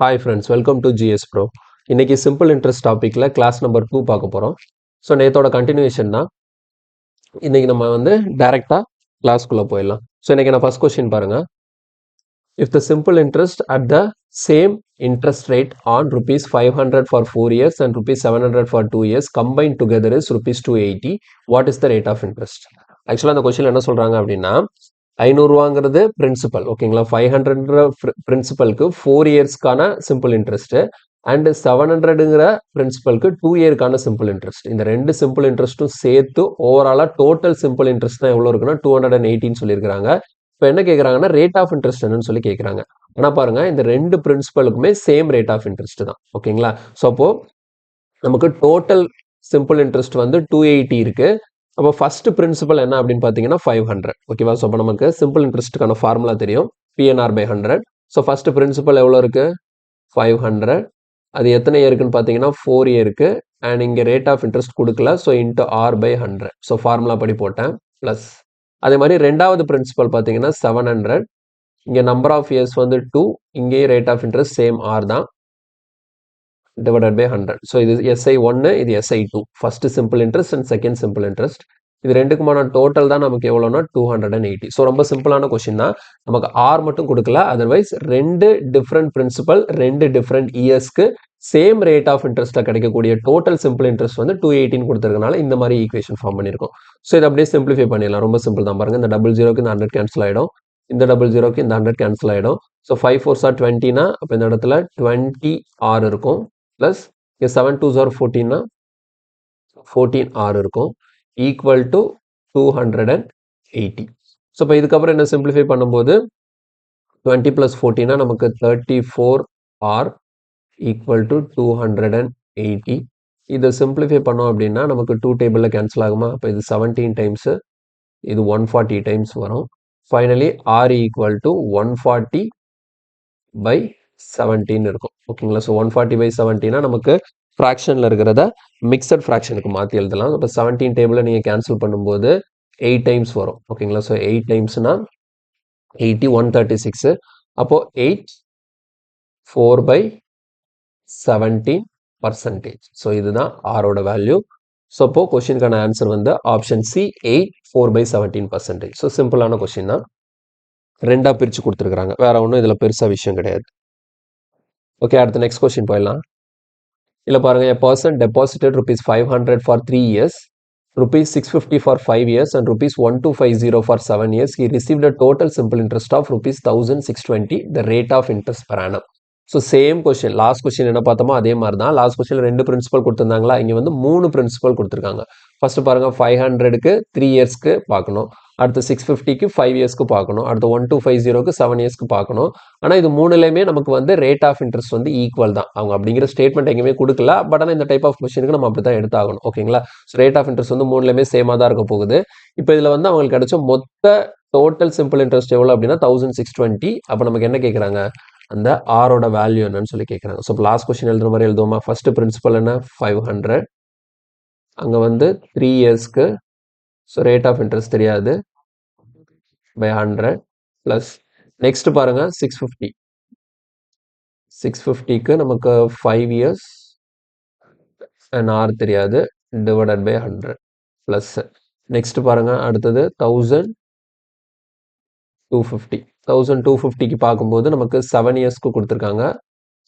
Hi friends, welcome to GS Pro. இன்னைக்கு simple interest டாபிக்ல class number 2 பார்க்க போறோம். ஸோ நேத்தோட கண்டினியூஷன் தான். இன்னைக்கு நம்ம வந்து டைரக்டா கிளாஸ்க்குள்ள போயிடலாம். ஸோ இன்னைக்கு நான் ஃபர்ஸ்ட் கொஸ்டின் பாருங்க. If the simple interest at the same interest rate on rupees 500 for 4 years and rupees 700 for 2 years combined together is rupees 280, what is the rate of interest? ஆக்சுவலாக அந்த கொஸ்டின் என்ன சொல்றாங்க அப்படின்னா 500 principal ஓகேங்களா 500 பிரின்சிபலுக்கு 4 இயர்ஸ்க்கான simple interest and 700ங்கிற பிரின்சிபலுக்கு 2 இயர்க்கான சிம்பிள் இன்ட்ரெஸ்ட். இந்த ரெண்டு சிம்பிள் இன்ட்ரெஸ்ட்டும் சேர்த்து ஓவராலா டோட்டல் சிம்பிள் இன்ட்ரெஸ்ட் தான் எவ்வளவு இருக்குன்னா 218 சொல்லியிருக்காங்க. இப்போ என்ன கேட்குறாங்கன்னா ரேட் ஆஃப் இன்ட்ரெஸ்ட் என்னன்னு சொல்லி கேட்குறாங்க. ஆனால் பாருங்க இந்த ரெண்டு பிரின்சிபலுக்குமே சேம் ரேட் ஆஃப் இன்ட்ரெஸ்ட் தான் ஓகேங்களா. ஸோ அப்போ நமக்கு டோட்டல் சிம்பிள் இன்ட்ரெஸ்ட் வந்து 280 இருக்கு. அப்போ ஃபர்ஸ்ட் பிரின்சிபல் என்ன அப்படின்னு பார்த்தீங்கன்னா 500 ஓகேவா. ஸோ அப்போ நமக்கு சிம்பிள் இன்ட்ரெஸ்ட்டுக்கான ஃபார்முலா தெரியும், PNR by 100. So first principal எவ்வளோ இருக்கு 500. அது எத்தனை இயருக்குன்னு பார்த்தீங்கன்னா 4 இயருக்கு. அண்ட் இங்கே ரேட் ஆஃப் இன்ட்ரெஸ்ட் கொடுக்கல, so into R by 100. So formula படி போட்டேன் ப்ளஸ் அதே மாதிரி ரெண்டாவது பிரின்சிபல் பார்த்தீங்கன்னா 700. இங்கே நம்பர் ஆஃப் இயர்ஸ் வந்து 2, இங்கேயும் rate of interest same R தான் divided by 100. ஸோ இது எஸ்ஐ 1, இது SI 2. First simple interest and second simple interest. இது ரெண்டுக்குமான டோட்டல் தான் நமக்கு எவ்வளோனா 280. ஸோ ரொம்ப சிம்பிளான கொஸ்டின் தான். நமக்கு ஆர் மட்டும் கொடுக்கல, அதர்வைஸ் ரெண்டு டிஃப்ரெண்ட் பிரின்சிபல் ரெண்டு டிஃப்ரெண்ட் இயர்ஸ்க்கு சேம் ரேட் ஆஃப் இன்ட்ரெஸ்ட்ல கிடைக்கக்கூடிய டோட்டல் சிம்பிள் இன்ட்ரெஸ்ட் வந்து 218 கொடுத்துருக்கனால இந்த மாதிரி ஈக்குவேஷன் ஃபார்ம் பண்ணியிருக்கோம். ஸோ இதை அப்படியே சிம்பிளிஃபை பண்ணிடலாம். ரொம்ப சிம்பிள் தான் பாருங்க. இந்த 00க்கு இந்த 100 கேன்சல் ஆகிடும், இந்த 00க்கு இந்த 100 கேன்சல் ஆகிடும். ஸோ 5 4s are 20னா அப்போ இந்த இடத்துல 20 ஆர் இருக்கும் ப்ளஸ் இங்கே 7 2s are 14னா 14 ஆர் இருக்கும் ஈக்குவல் டு 280. ஸோ இப்போ இதுக்கப்புறம் என்ன சிம்பிளிஃபை பண்ணும்போது 20 + 14னா நமக்கு 34 ஆர் ஈக்குவல் டு 280. இதை சிம்பிளிஃபை பண்ணோம் அப்படின்னா நமக்கு 2 டேபிளில் கேன்சல் ஆகுமா. அப்போ இது 17 டைம்ஸு, இது 140 டைம்ஸ் வரும். Finally R equal to 140 by 17 இருக்கும் ஓகேங்களா. ஸோ 140 பை 17னா நமக்கு ஃப்ராக்ஷனில் இருக்கிறத மிக்சட் ஃப்ராக்ஷனுக்கு மாற்றி எழுதலாம். இப்போ 17 டேபிளை நீங்கள் கேன்சல் பண்ணும்போது 8 டைம்ஸ் வரும் ஓகேங்களா. ஸோ 8 டைம்ஸ்னா 80 136. அப்போது 8 4 பை 17%. ஸோ இதுதான் ஆரோட வேல்யூ. ஸோ அப்போ கொஸ்டினுக்கான ஆன்சர் வந்து ஆப்ஷன் சி 8 4 பை 17%. ஸோ சிம்பிளான கொஸ்டின் தான், ரெண்டா பிரித்து கொடுத்துருக்குறாங்க, வேற ஒன்றும் இதில் பெருசாக விஷயம் கிடையாது. ஓகே, அடுத்த நெக்ஸ்ட் கொஸ்டின் போயிடலாம். இல்லை பாருங்க, a person deposited rupees 500 for 3 years, rupees 650 for 5 years and rupees 1250 for 7 years. He received a total simple interest of rupees 1620, the rate of interest per annum. So same question, last question என்ன பார்த்தோமோ அதே மாதிரி தான். Last question ரெண்டு principal கொடுத்துருந்தாங்களா, இங்கே வந்து 3 principal கொடுத்துருக்காங்க. First பாருங்க 500க்கு 3 இயர்ஸ்க்கு பார்க்கணும், அடுத்து 650க்கு 5 இயர்ஸ்க்கு பார்க்கணும், அடுத்து 1250க்கு 7 இயர்ஸ்க்கு பார்க்கணும். ஆனால் இது மூணுலையுமே நமக்கு வந்து ரேட் ஆஃப் இன்ட்ரெஸ்ட் வந்து ஈக்குவல் தான். அவங்க அப்படிங்கிற ஸ்டேட்மெண்ட் எங்கேயுமே கொடுக்கல, பட் ஆனால் இந்த டைப் ஆஃப் கொஸ்டினுக்கு நம்ம அப்படி தான் எடுத்தாகணும் ஓகேங்களா. ஸோ ரேட் ஆஃப் இன்ட்ரெஸ்ட் வந்து மூணுலையுமே சேமாக தான் இருக்க போகுது. இப்போ இதில் வந்து அவங்களுக்கு கிடைச்ச மொத்த டோட்டல் சிம்பிள் இன்ட்ரெஸ்ட் எவ்வளோ அப்படின்னா 1620. அப்போ நமக்கு என்ன கேட்குறாங்க, அந்த ஆரோட வேல்யூ என்னன்னு சொல்லி கேட்குறாங்க. ஸோ இப்போ லாஸ்ட் கொஸ்டின் எழுதுற மாதிரி எழுதுவோமா. ஃபர்ஸ்ட் பிரின்சிபல் என்ன 500, அங்கே வந்து 3 இயர்ஸ்க்கு, ஸோ ரேட் ஆஃப் இன்ட்ரெஸ்ட் தெரியாது, பை 100 ப்ளஸ் நெக்ஸ்ட் பாருங்க 650, 650க்கு நமக்கு 5 இயர்ஸ் அண்ட் ஆர் தெரியாது, டிவைடட் பை 100 ப்ளஸ் நெக்ஸ்ட் பாருங்க அடுத்தது 1250, 1250க்கு பார்க்கும்போது நமக்கு 7 இயர்ஸ்க்கு கொடுத்துருக்காங்க.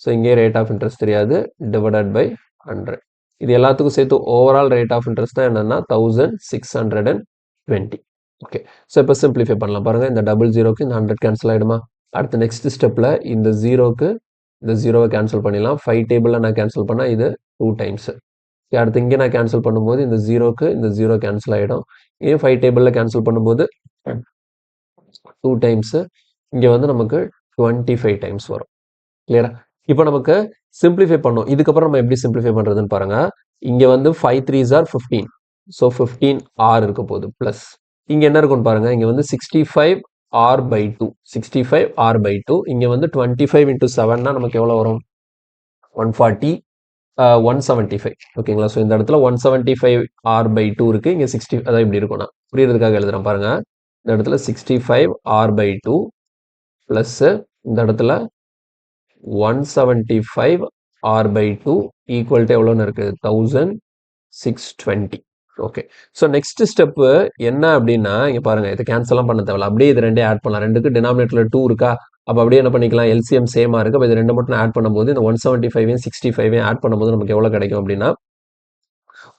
ஸோ இங்கே ரேட் ஆஃப் இன்ட்ரெஸ்ட் தெரியாது, டிவைடட் பை 100. இது எல்லாத்துக்கும் சேர்த்து ஓவரால் ரேட் ஆஃப் இன்ட்ரெஸ்ட் தான் என்னன்னா 1620. ஓகே, ஸோ இப்போ சிம்பிளிஃபை பண்ணலாம் பாருங்க. இந்த 00க்கு இந்த 100 கேன்சல் ஆகிடுமா. அடுத்த நெக்ஸ்ட் ஸ்டெப்பில் இந்த 0க்கு இந்த 0வை கேன்சல் பண்ணிடலாம். 5 டேபிளில் நான் கேன்சல் பண்ணால் இது 2 டைம்ஸு. அடுத்து இங்கே நான் கேன்சல் பண்ணும்போது இந்த 0க்கு இந்த 0 கேன்சல் ஆகிடும். இங்கே 5 டேபிளில் கேன்சல் பண்ணும்போது 2 டைம்ஸு, இங்கே வந்து நமக்கு 25 டைம்ஸ் வரும். கிளியரா. இப்போ நமக்கு சிம்பிளிஃபை பண்ணோம். இதுக்கப்புறம் நம்ம எப்படி சிம்பிளிஃபை பண்ணுறதுன்னு பாருங்க. இங்கே வந்து 5 3s are 15, ஸோ 15 ஆர் இருக்க போகுது ப்ளஸ் இங்கே என்ன இருக்குன்னு பாருங்க. இங்கே வந்து 65 ஆர் பை 2, 65 ஆர் பை 2. இங்கே வந்து 25 × 7னா நமக்கு எவ்வளோ வரும் 140, 175 ஓகேங்களா. ஸோ இந்த இடத்துல 175 ஆர் பை 2 இருக்குது, இங்கே 60, அதான் இப்படி இருக்கும். நான் புரியுறதுக்காக எழுதுறேன் பாருங்க. இந்த இடத்துல 65 ஆர் பை 2 ப்ளஸ் இந்த இடத்துல 175 r by 2 ஈக்குவல் டு எவ்வளோன்னு இருக்கு 1620. ஓகே. ஸோ நெக்ஸ்ட் ஸ்டெப்பு என்ன அப்படின்னா இங்கே பாருங்க இது கேன்சல்லாம் பண்ண தேவையில்ல அப்படியே இது ரெண்டே ஆட் பண்ணலாம். ரெண்டுக்கு டினாமினேட்டர்ல 2 இருக்கா, அப்போ அப்படியே என்ன பண்ணிக்கலாம், எல்சிஎம் சேமா இருக்கு. அப்போ இது ரெண்டு மட்டும் ஆட் பண்ணும்போது இந்த 175 65 ஆட் பண்ணும்போது நமக்கு எவ்வளோ கிடைக்கும் அப்படின்னா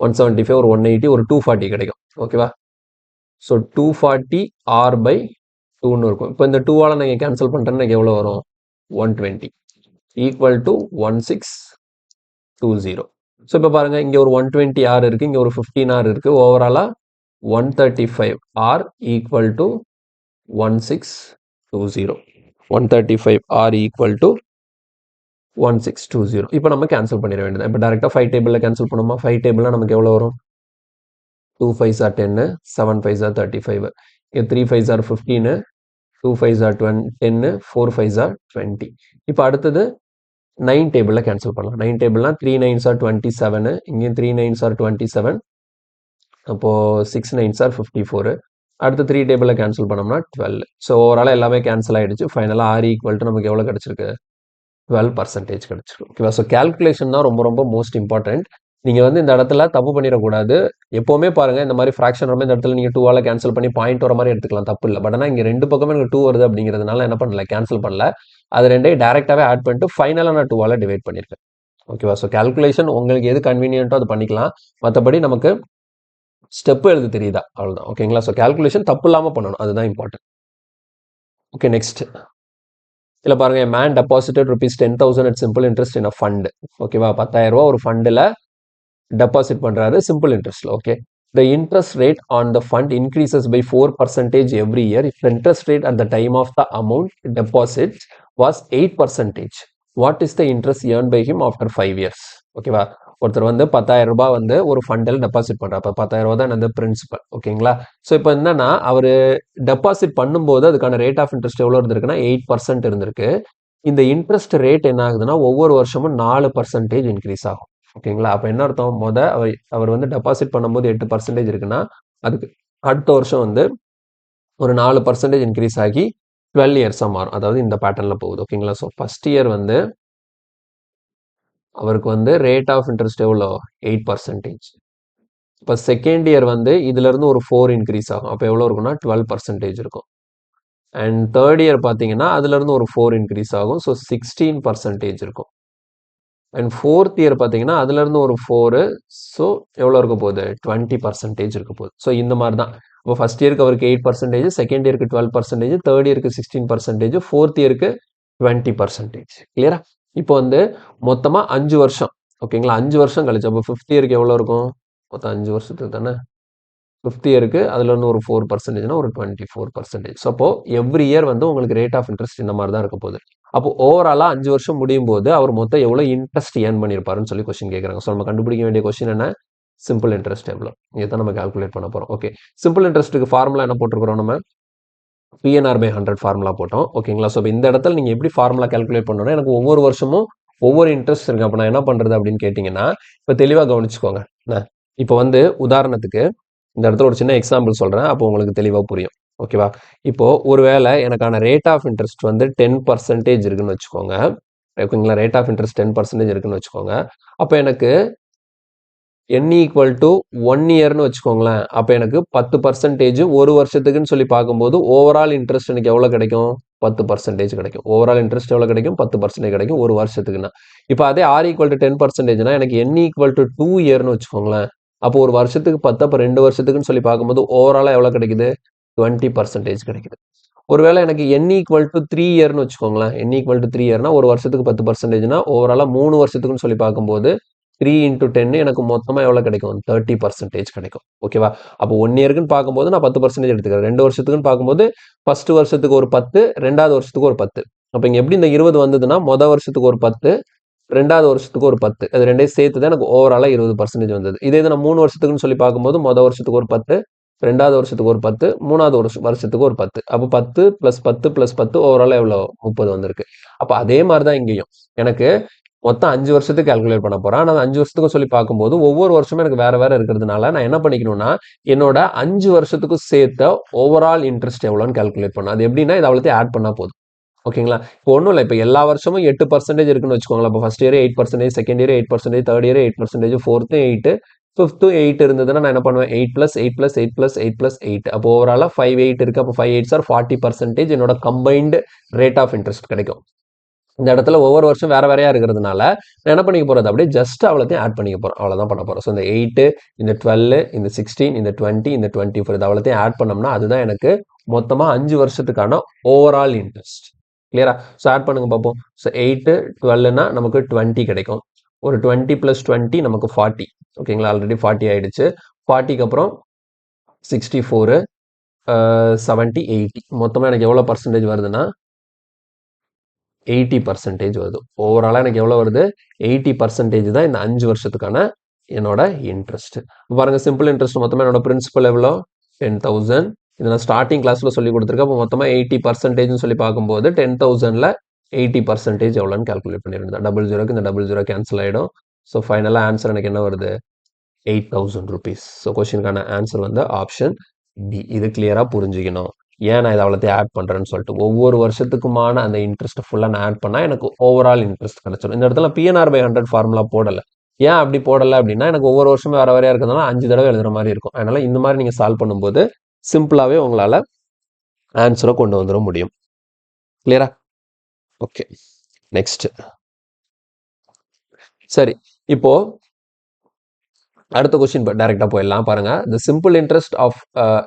175 ஒரு 180 ஒரு 240 கிடைக்கும். ஓகேவா? ஸோ 240 r by 2ன்னு இருக்கும். இப்போ இந்த 2ஆல் நீங்கள் கேன்சல் பண்ணுறேன்னு எனக்கு எவ்வளோ வரும் 120 ஈக்குவல் டு 1620. ஸோ இப்போ பாருங்க இங்கே ஒரு 120 r இருக்கு, இங்கே ஒரு 15 r இருக்கு. ஓவராலா 135 r equal to 1620. 135 r equal to 1620. இப்போ நம்ம கேன்சல் பண்ணிட வேண்டியது. இப்போ டேரெக்டாக 5 டேபிளில் கேன்சல் பண்ணுமா, 5 டேபிளில் நமக்கு எவ்வளோ வரும் 2 5s are 10, 7 5s are 35, 3 5s are 15, 2 5s are 10, 4 5s are 20. இப்போ அடுத்தது 9 டேபிளில் கேன்சல் பண்ணலாம். 9 டேபிள்னா 3 9s are 27, இங்கேயும் 3 9s are 27, அப்போது 6 9s are 54. அடுத்து 3 டேபிளில் கேன்சல் பண்ணோம்னா 12. ஸோ ஓவராலாக எல்லாமே கேன்சல் ஆகிடுச்சு. ஃபைனலாக r ஈக்குவல் டு நமக்கு எவ்வளோ கிடச்சிருக்கு 12% கிடச்சிருக்கு. ஓகேவா? ஸோ கேல்குலேஷன் தான் ரொம்ப ரொம்ப மோஸ்ட் இம்பார்ட்டன்ட். நீங்கள் வந்து இந்த இடத்துல தப்பு பண்ணிடக்கூடாது. எப்போவுமே பாருங்கள் இந்த மாதிரி ஃப்ராக்ஷன் வரும்போது இந்த இடத்துல நீங்கள் 2ஆல் கேன்சல் பண்ணி பாயிண்ட் வர மாதிரி எடுத்துக்கலாம், தப்பு இல்லை. பட் ஆனால் இங்கே ரெண்டு பக்கமே எனக்கு 2 வருது அப்படிங்கிறதுனால என்ன பண்ணல, கேன்சல் பண்ணல. அது ரெண்டையும் டேரெக்டாகவே ஆட் பண்ணிட்டு ஃபைனலாக நான் 2ஆல் டிவைட் பண்ணியிருக்கேன். ஓகேவா? ஸோ கேல்குலேஷன் உங்களுக்கு எது கன்வீனியன்ட்டோ அது பண்ணிக்கலாம். மற்றபடி நமக்கு ஸ்டெப்பு எழுத தெரியுதா அவ்வளோதான். ஓகேங்களா? ஸோ கேல்குலேஷன் தப்பு இல்லாமல் பண்ணணும், அதுதான் இம்பார்ட்டன்ட். ஓகே, நெக்ஸ்ட் இதில் பாருங்க, man deposited rupees 10,000 at simple interest in a fund. ஓகேவா? 10,000 ரூபா ஒரு ஃபண்டில் டெபாசிட் பண்ணுறாரு சிம்பிள் இன்ட்ரெஸ்ட்ல. Okay, the interest rate on the fund increases by 4% every year if the interest rate at the time of the amount deposit was 8%. What is the interest earned by him after 5 years? ஓகேவா? ஒருத்தர் வந்து 10,000 ரூபாய் வந்து ஒரு ஃபண்டில் deposit பண்ணுறாரு. அப்போ 10,000 ரூபா தான் அந்த பிரின்சிபல். ஓகேங்களா? ஸோ இப்போ என்னன்னா அவர் டெபாசிட் பண்ணும்போது அதுக்கான ரேட் ஆஃப் இன்ட்ரெஸ்ட் எவ்வளோ இருந்திருக்குன்னா 8% இருந்திருக்கு. இந்த இன்ட்ரெஸ்ட் ரேட் என்ன ஆகுதுன்னா ஒவ்வொரு வருஷமும் 4% இன்க்ரீஸ் ஆகும். ஓகேங்களா? அப்போ என்ன அர்த்தம், அவர் வந்து டெபாசிட் பண்ணும்போது 8% இருக்குன்னா அதுக்கு அடுத்த வருஷம் வந்து ஒரு 4% இன்க்ரீஸ் ஆகி 12 இயர்ஸாக மாறும். அதாவது இந்த பேட்டர்னில் போகுது. ஓகேங்களா? ஸோ ஃபர்ஸ்ட் இயர் வந்து அவருக்கு வந்து ரேட் ஆஃப் இன்ட்ரெஸ்ட் எவ்வளோ 8%. இப்போ செகண்ட் இயர் வந்து இதுலேருந்து ஒரு 4 இன்க்ரீஸ் ஆகும். அப்போ எவ்வளோ இருக்குன்னா 12% இருக்கும். அண்ட் தேர்ட் இயர் பார்த்தீங்கன்னா அதுலேருந்து ஒரு 4 இன்க்ரீஸ் ஆகும். ஸோ 16% இருக்கும். அண்ட் ஃபோர்த் இயர் பார்த்தீங்கன்னா அதுலேருந்து ஒரு 4, ஸோ எவ்வளோ இருக்க போகுது 20% இருக்க போகுது. ஸோ இந்த மாதிரி தான். இப்போ ஃபர்ஸ்ட் இயருக்கு அவருக்கு 8%, செகண்ட் இயருக்கு 12%, தேர்ட் இயருக்கு 16%, ஃபோர்த் இயருக்கு 20%. கிளியரா? இப்போ வந்து மொத்தமாக 5 வருஷம். ஓகேங்களா? 5 வருஷம் கழிச்சு அப்போ ஃபிஃப்த் இயருக்கு எவ்வளோ இருக்கும், மொத்தம் 5 வருஷத்துக்கு தானே. ஃபிஃப்த் இயருக்கு அதுலேருந்து ஒரு 4%னா ஒரு 24%. ஸோ அப்போ எவ்ரி இயர் வந்து உங்களுக்கு ரேட் ஆஃப் இன்ட்ரெஸ்ட் இந்த மாதிரி தான் இருக்க போகுது. அப்போ ஓவராலாக 5 வருஷம் முடியும் போது அவர் மொத்தம் எவ்வளோ இன்ட்ரெஸ்ட் ஏர்ன் பண்ணியிருப்பாருன்னு சொல்லி கொஸ்டின் கேட்குறாங்க. ஸோ நம்ம கண்டுபிடிக்க வேண்டிய கொஸ்டின் என்ன, சிம்பிள் இன்ட்ரெஸ்ட் எவ்வளோ, இதை தான் நம்ம கால்குலேட் பண்ண போகிறோம். ஓகே, சிம்பிள் இன்ட்ரெஸ்ட்டுக்கு ஃபார்முலா என்ன போட்டிருக்கிறோம், நம்ம PNR/100 ஃபார்முலா போட்டோம். ஓகேங்களா? ஸோ இந்த இடத்துல நீங்கள் எப்படி ஃபார்முலா கால்குலேட் பண்ணணும்னா எனக்கு ஒவ்வொரு வருஷமும் ஒவ்வொரு இன்ட்ரெஸ்ட் இருக்கு. அப்போ நான் என்ன பண்ணுறது அப்படின்னு கேட்டிங்கன்னா இப்போ தெளிவாக கவனிச்சுக்கோங்க. இப்போ வந்து உதாரணத்துக்கு இந்த இடத்துல ஒரு சின்ன எக்ஸாம்பிள் சொல்கிறேன், அப்போ உங்களுக்கு தெளிவாக புரியும். ஓகேவா? இப்போ ஒருவேளை எனக்கான ரேட் ஆஃப் இன்ட்ரெஸ்ட் வந்து 10% இருக்குன்னு வச்சுக்கோங்க. ஓகேங்களா? ரேட் ஆஃப் இன்ட்ரெஸ்ட் 10% இருக்குன்னு வச்சுக்கோங்க. அப்போ எனக்கு n ஈக்குவல் டு 1 இயர்னு வச்சுக்கோங்களேன். அப்போ எனக்கு 10% ஒரு வருஷத்துக்குன்னு சொல்லி பார்க்கும்போது ஓவரால் இன்ட்ரெஸ்ட் எனக்கு எவ்வளோ கிடைக்கும், 10% கிடைக்கும். ஓவரால் இன்ட்ரெஸ்ட் எவ்வளோ கிடைக்கும், 10% கிடைக்கும் ஒரு வருஷத்துக்குன்னா. இப்போ அதே r ஈக்குவல் டு 10%னா எனக்கு n ஈக்குவல் டு 2 இயர்னு வச்சுக்கோங்களேன். அப்போ ஒரு வருஷத்துக்கு 10, அப்போ 2 வருஷத்துக்குன்னு சொல்லி பார்க்கும்போது ஓவராலாக எவ்வளோ கிடைக்குது, 20% கிடைக்குது. ஒருவேளை எனக்கு n ஈக்குவல் டு 3 இயர்னு வச்சுக்கோங்களேன். n ஈக்குவல் டு 3 இயர்னா ஒரு வருஷத்துக்கு 10%னா ஓவராலாக 3 வருஷத்துக்குன்னு சொல்லி பார்க்கும்போது 3 into 10 எனக்கு மொத்தமாக எவ்வளோ கிடைக்கும், 30% கிடைக்கும். ஓகேவா? அப்போ 1 இயருக்குன்னு பார்க்கும்போது நான் 10% எடுத்துக்கிறேன். 2 வருஷத்துக்குன்னு பார்க்கும்போது ஃபர்ஸ்ட் வருஷத்துக்கு ஒரு 10, ரெண்டாவது வருஷத்துக்கு ஒரு 10. அப்போ இங்கே எப்படி இந்த 20 வந்ததுன்னா மொதல் வருஷத்துக்கு ஒரு 10, ரெண்டாவது வருஷத்துக்கு ஒரு 10, அது ரெண்டையும் சேர்த்து தான் எனக்கு ஓவராலாக 20% வந்தது. இதே இது நான் 3 வருஷத்துக்குன்னு சொல்லி பார்க்கும்போது மொதல் வருஷத்துக்கு ஒரு 10, ரெண்டாவது வருஷத்துக்கு ஒரு 10, மூணாவது வருஷத்துக்கு ஒரு 10. அப்போ 10 + 10 + 10 ஓவராலாக எவ்வளோ 30 வந்திருக்கு. அப்போ அதே மாதிரி தான் இங்கேயும் எனக்கு மொத்தம் 5 வருஷத்துக்கு கால்குலேட் பண்ண போறேன். ஆனால் 5 வருஷத்துக்கும் சொல்லி பார்க்கும்போது ஒவ்வொரு வருஷமும் எனக்கு வேற வேற இருக்கிறதுனால நான் என்ன பண்ணிக்கணும்னா என்னோட 5 வருஷத்துக்கும் சேர்த்த ஓவரால் இன்ட்ரெஸ்ட் எவ்வளோன்னு கால்குலேட் பண்ணணும். அது எப்படின்னா இது அவ்வளோத்தையும் ஆட் பண்ணா போதும். ஓகேங்களா? இப்போ ஒண்ணும் இல்ல. இப்ப எல்லா வருஷமும் 8% இருக்குன்னு வச்சுக்கோங்களேன். அப்ப first year 8%, second year 8%, third year 8%, ஃபோர்த்தும் 8, ஃபிஃப்த்தும் 8 இருந்ததுன்னா நான் என்ன பண்ணுவேன்? 8 + 8 + 8 + 8 + 8. அப்போ ஓவராலா 5 8 இருக்கு. அப்போ 5 8s ஆர் 40% என்னோட கம்பைன்டு ரேட் ஆஃப் இன்ட்ரெஸ்ட் கிடைக்கும். இந்த இடத்துல ஒவ்வொரு வருஷம் வேற வேறையா இருக்கிறதுனால நான் என்ன பண்ணிக்க போறது? அப்படியே ஜஸ்ட் அவ்வளோத்தையும் ஆட் பண்ணிக்க போறோம். அவ்வளோதான் பண்ண போறோம். ஸோ இந்த 8, இந்த 12, இந்த 16, இந்த 20, இந்த 24 இது அவ்வளோத்தையும் ஆட் பண்ணோம்னா அதுதான் எனக்கு மொத்தமா 5 வருஷத்துக்கான ஓவரால் இன்ட்ரெஸ்ட். கிளியரா? ஸோ ஆட் பண்ணுங்க பார்ப்போம். ஸோ 8 12னா நமக்கு 20 கிடைக்கும். ஒரு 20 + 20 நமக்கு 40. ஓகேங்களா? ஆல்ரெடி 40 ஆயிடுச்சு. 40க்கு அப்புறம் 64, 70, 80 மொத்தமா எனக்கு எவ்வளோ பர்சன்டேஜ் வருதுன்னா 80% வருது. ஓவராலா எனக்கு எவ்வளோ வருது? 80% தான் இந்த 5 வருஷத்துக்கான என்னோட இன்ட்ரெஸ்ட். பாருங்க சிம்பிள் இன்ட்ரெஸ்ட் மொத்தமா என்னோட பிரின்சிபல் எவ்வளோ? 10,000. இது நான் ஸ்டார்டிங் கிளாஸ்ல சொல்லி கொடுத்துருக்கேன். அப்போ மொத்தமா 80% சொல்லி பார்க்கும்போது 10,000ல 80% எவ்வளோன்னு கால்குலேட் பண்ணிருந்தேன். 00க்கு இந்த 00 கேன்சல் ஆயிடும். ஸோ ஃபைனலாக ஆன்சர் எனக்கு என்ன வருது? 8,000 rupees. ஸோ கொஸ்டினுக்கான ஆன்சர் வந்து ஆப்ஷன் டி. இது கிளியரா புரிஞ்சுக்கணும். ஏன் நான் இதை அவ்வளோத்தையும் ஆட் பண்ணுறேன்னு சொல்லிட்டு ஒவ்வொரு வருஷத்துக்குமான அந்த இன்ட்ரெஸ்ட் ஃபுல்லாக நான் ஆட் பண்ணால் எனக்கு ஓவரால் இன்ட்ரெஸ்ட் கிடைச்சிடும். இந்த இடத்துல PNR/100 ஃபார்முலா போடலை. ஏன் அப்படி போடலை அப்படின்னா எனக்கு ஒவ்வொரு வருஷமும் வேற வேறையா இருக்கிறதுனால 5 தடவை எழுதுற மாதிரி இருக்கும். அதனால இந்த மாதிரி நீங்கள் சால்வ் பண்ணும்போது சிம்பிளாகவே உங்களால் ஆன்சரை கொண்டு வந்துட முடியும். கிளியரா? Okay, next. சரி, இப்போ அடுத்த கொஸ்டின் டைரக்டா போயிடலாம். பாருங்க, the simple interest of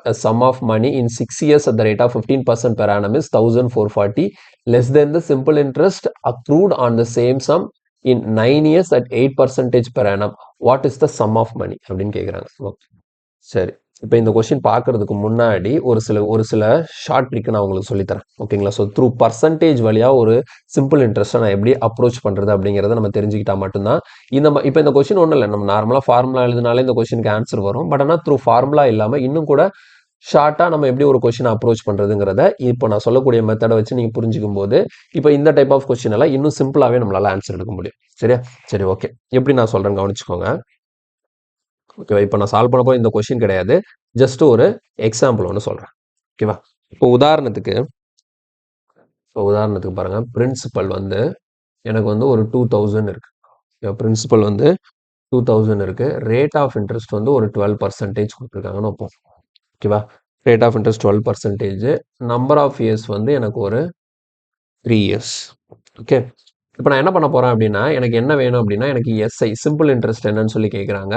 a sum of money in 6 years at the rate of 15% per annum is 1,440 less than the simple interest accrued on the same sum in 9 years at 8% per annum. What is the sum of money அப்படின்னு கேட்குறாங்க. Okay, சரி. இப்போ இந்த question பார்க்கறதுக்கு முன்னாடி ஒரு சில short trick நான் உங்களுக்கு சொல்லித்தரேன். ஓகேங்களா? ஸோ த்ரூ பர்சன்டேஜ் வழியாக ஒரு சிம்பிள் இன்ட்ரெஸ்ட்டை நான் எப்படி அப்ரோச் பண்ணுறது அப்படிங்கிறத நம்ம தெரிஞ்சுக்கிட்டா மட்டும்தான் இப்போ இந்த கொஸ்டின் ஒன்றும் இல்லை. நம்ம நார்மலாக ஃபார்முலா எழுதினாலே இந்த கொஸ்டினுக்கு ஆன்சர் வரும். பட் ஆனால் த்ரூ ஃபார்முலா இல்லாமல் இன்னும் கூட ஷார்ட்டாக நம்ம எப்படி ஒரு கொஸ்டின் அப்ரோச் பண்ணுறதுங்கிறத இப்போ நான் சொல்லக்கூடிய மெத்தடை வச்சு நீங்கள் புரிஞ்சுக்கும் போது இப்போ இந்த டைப் ஆஃப் கொஸ்டின் எல்லாம் இன்னும் சிம்பிளாகவே நம்மளால ஆன்சர் எடுக்க முடியும். சரியா? சரி, ஓகே. எப்படி நான் சொல்கிறேன் கவனிச்சுக்கோங்க. ஓகேவா? இப்போ நான் சால்வ் பண்ண போய் இந்த கொஸ்டின் கிடையாது. ஜஸ்ட் ஒரு எக்ஸாம்பிள் ஒன்று சொல்கிறேன். ஓகேவா? இப்போ உதாரணத்துக்கு பாருங்க, பிரின்சிபல் வந்து எனக்கு வந்து ஒரு 2000 இருக்கு. பிரின்சிபல் வந்து 2000 இருக்கு. ரேட் ஆஃப் இன்ட்ரெஸ்ட் வந்து ஒரு 12% கொடுத்துருக்காங்கன்னு வைப்போம். ஓகேவா? Rate of interest 12%. Number of years வந்து எனக்கு ஒரு 3 இயர்ஸ். ஓகே, இப்போ நான் என்ன பண்ண போறேன் அப்படின்னா எனக்கு என்ன வேணும் அப்படின்னா எனக்கு எஸ்ஐ சிம்பிள் இன்ட்ரெஸ்ட் என்னன்னு சொல்லி கேட்குறாங்க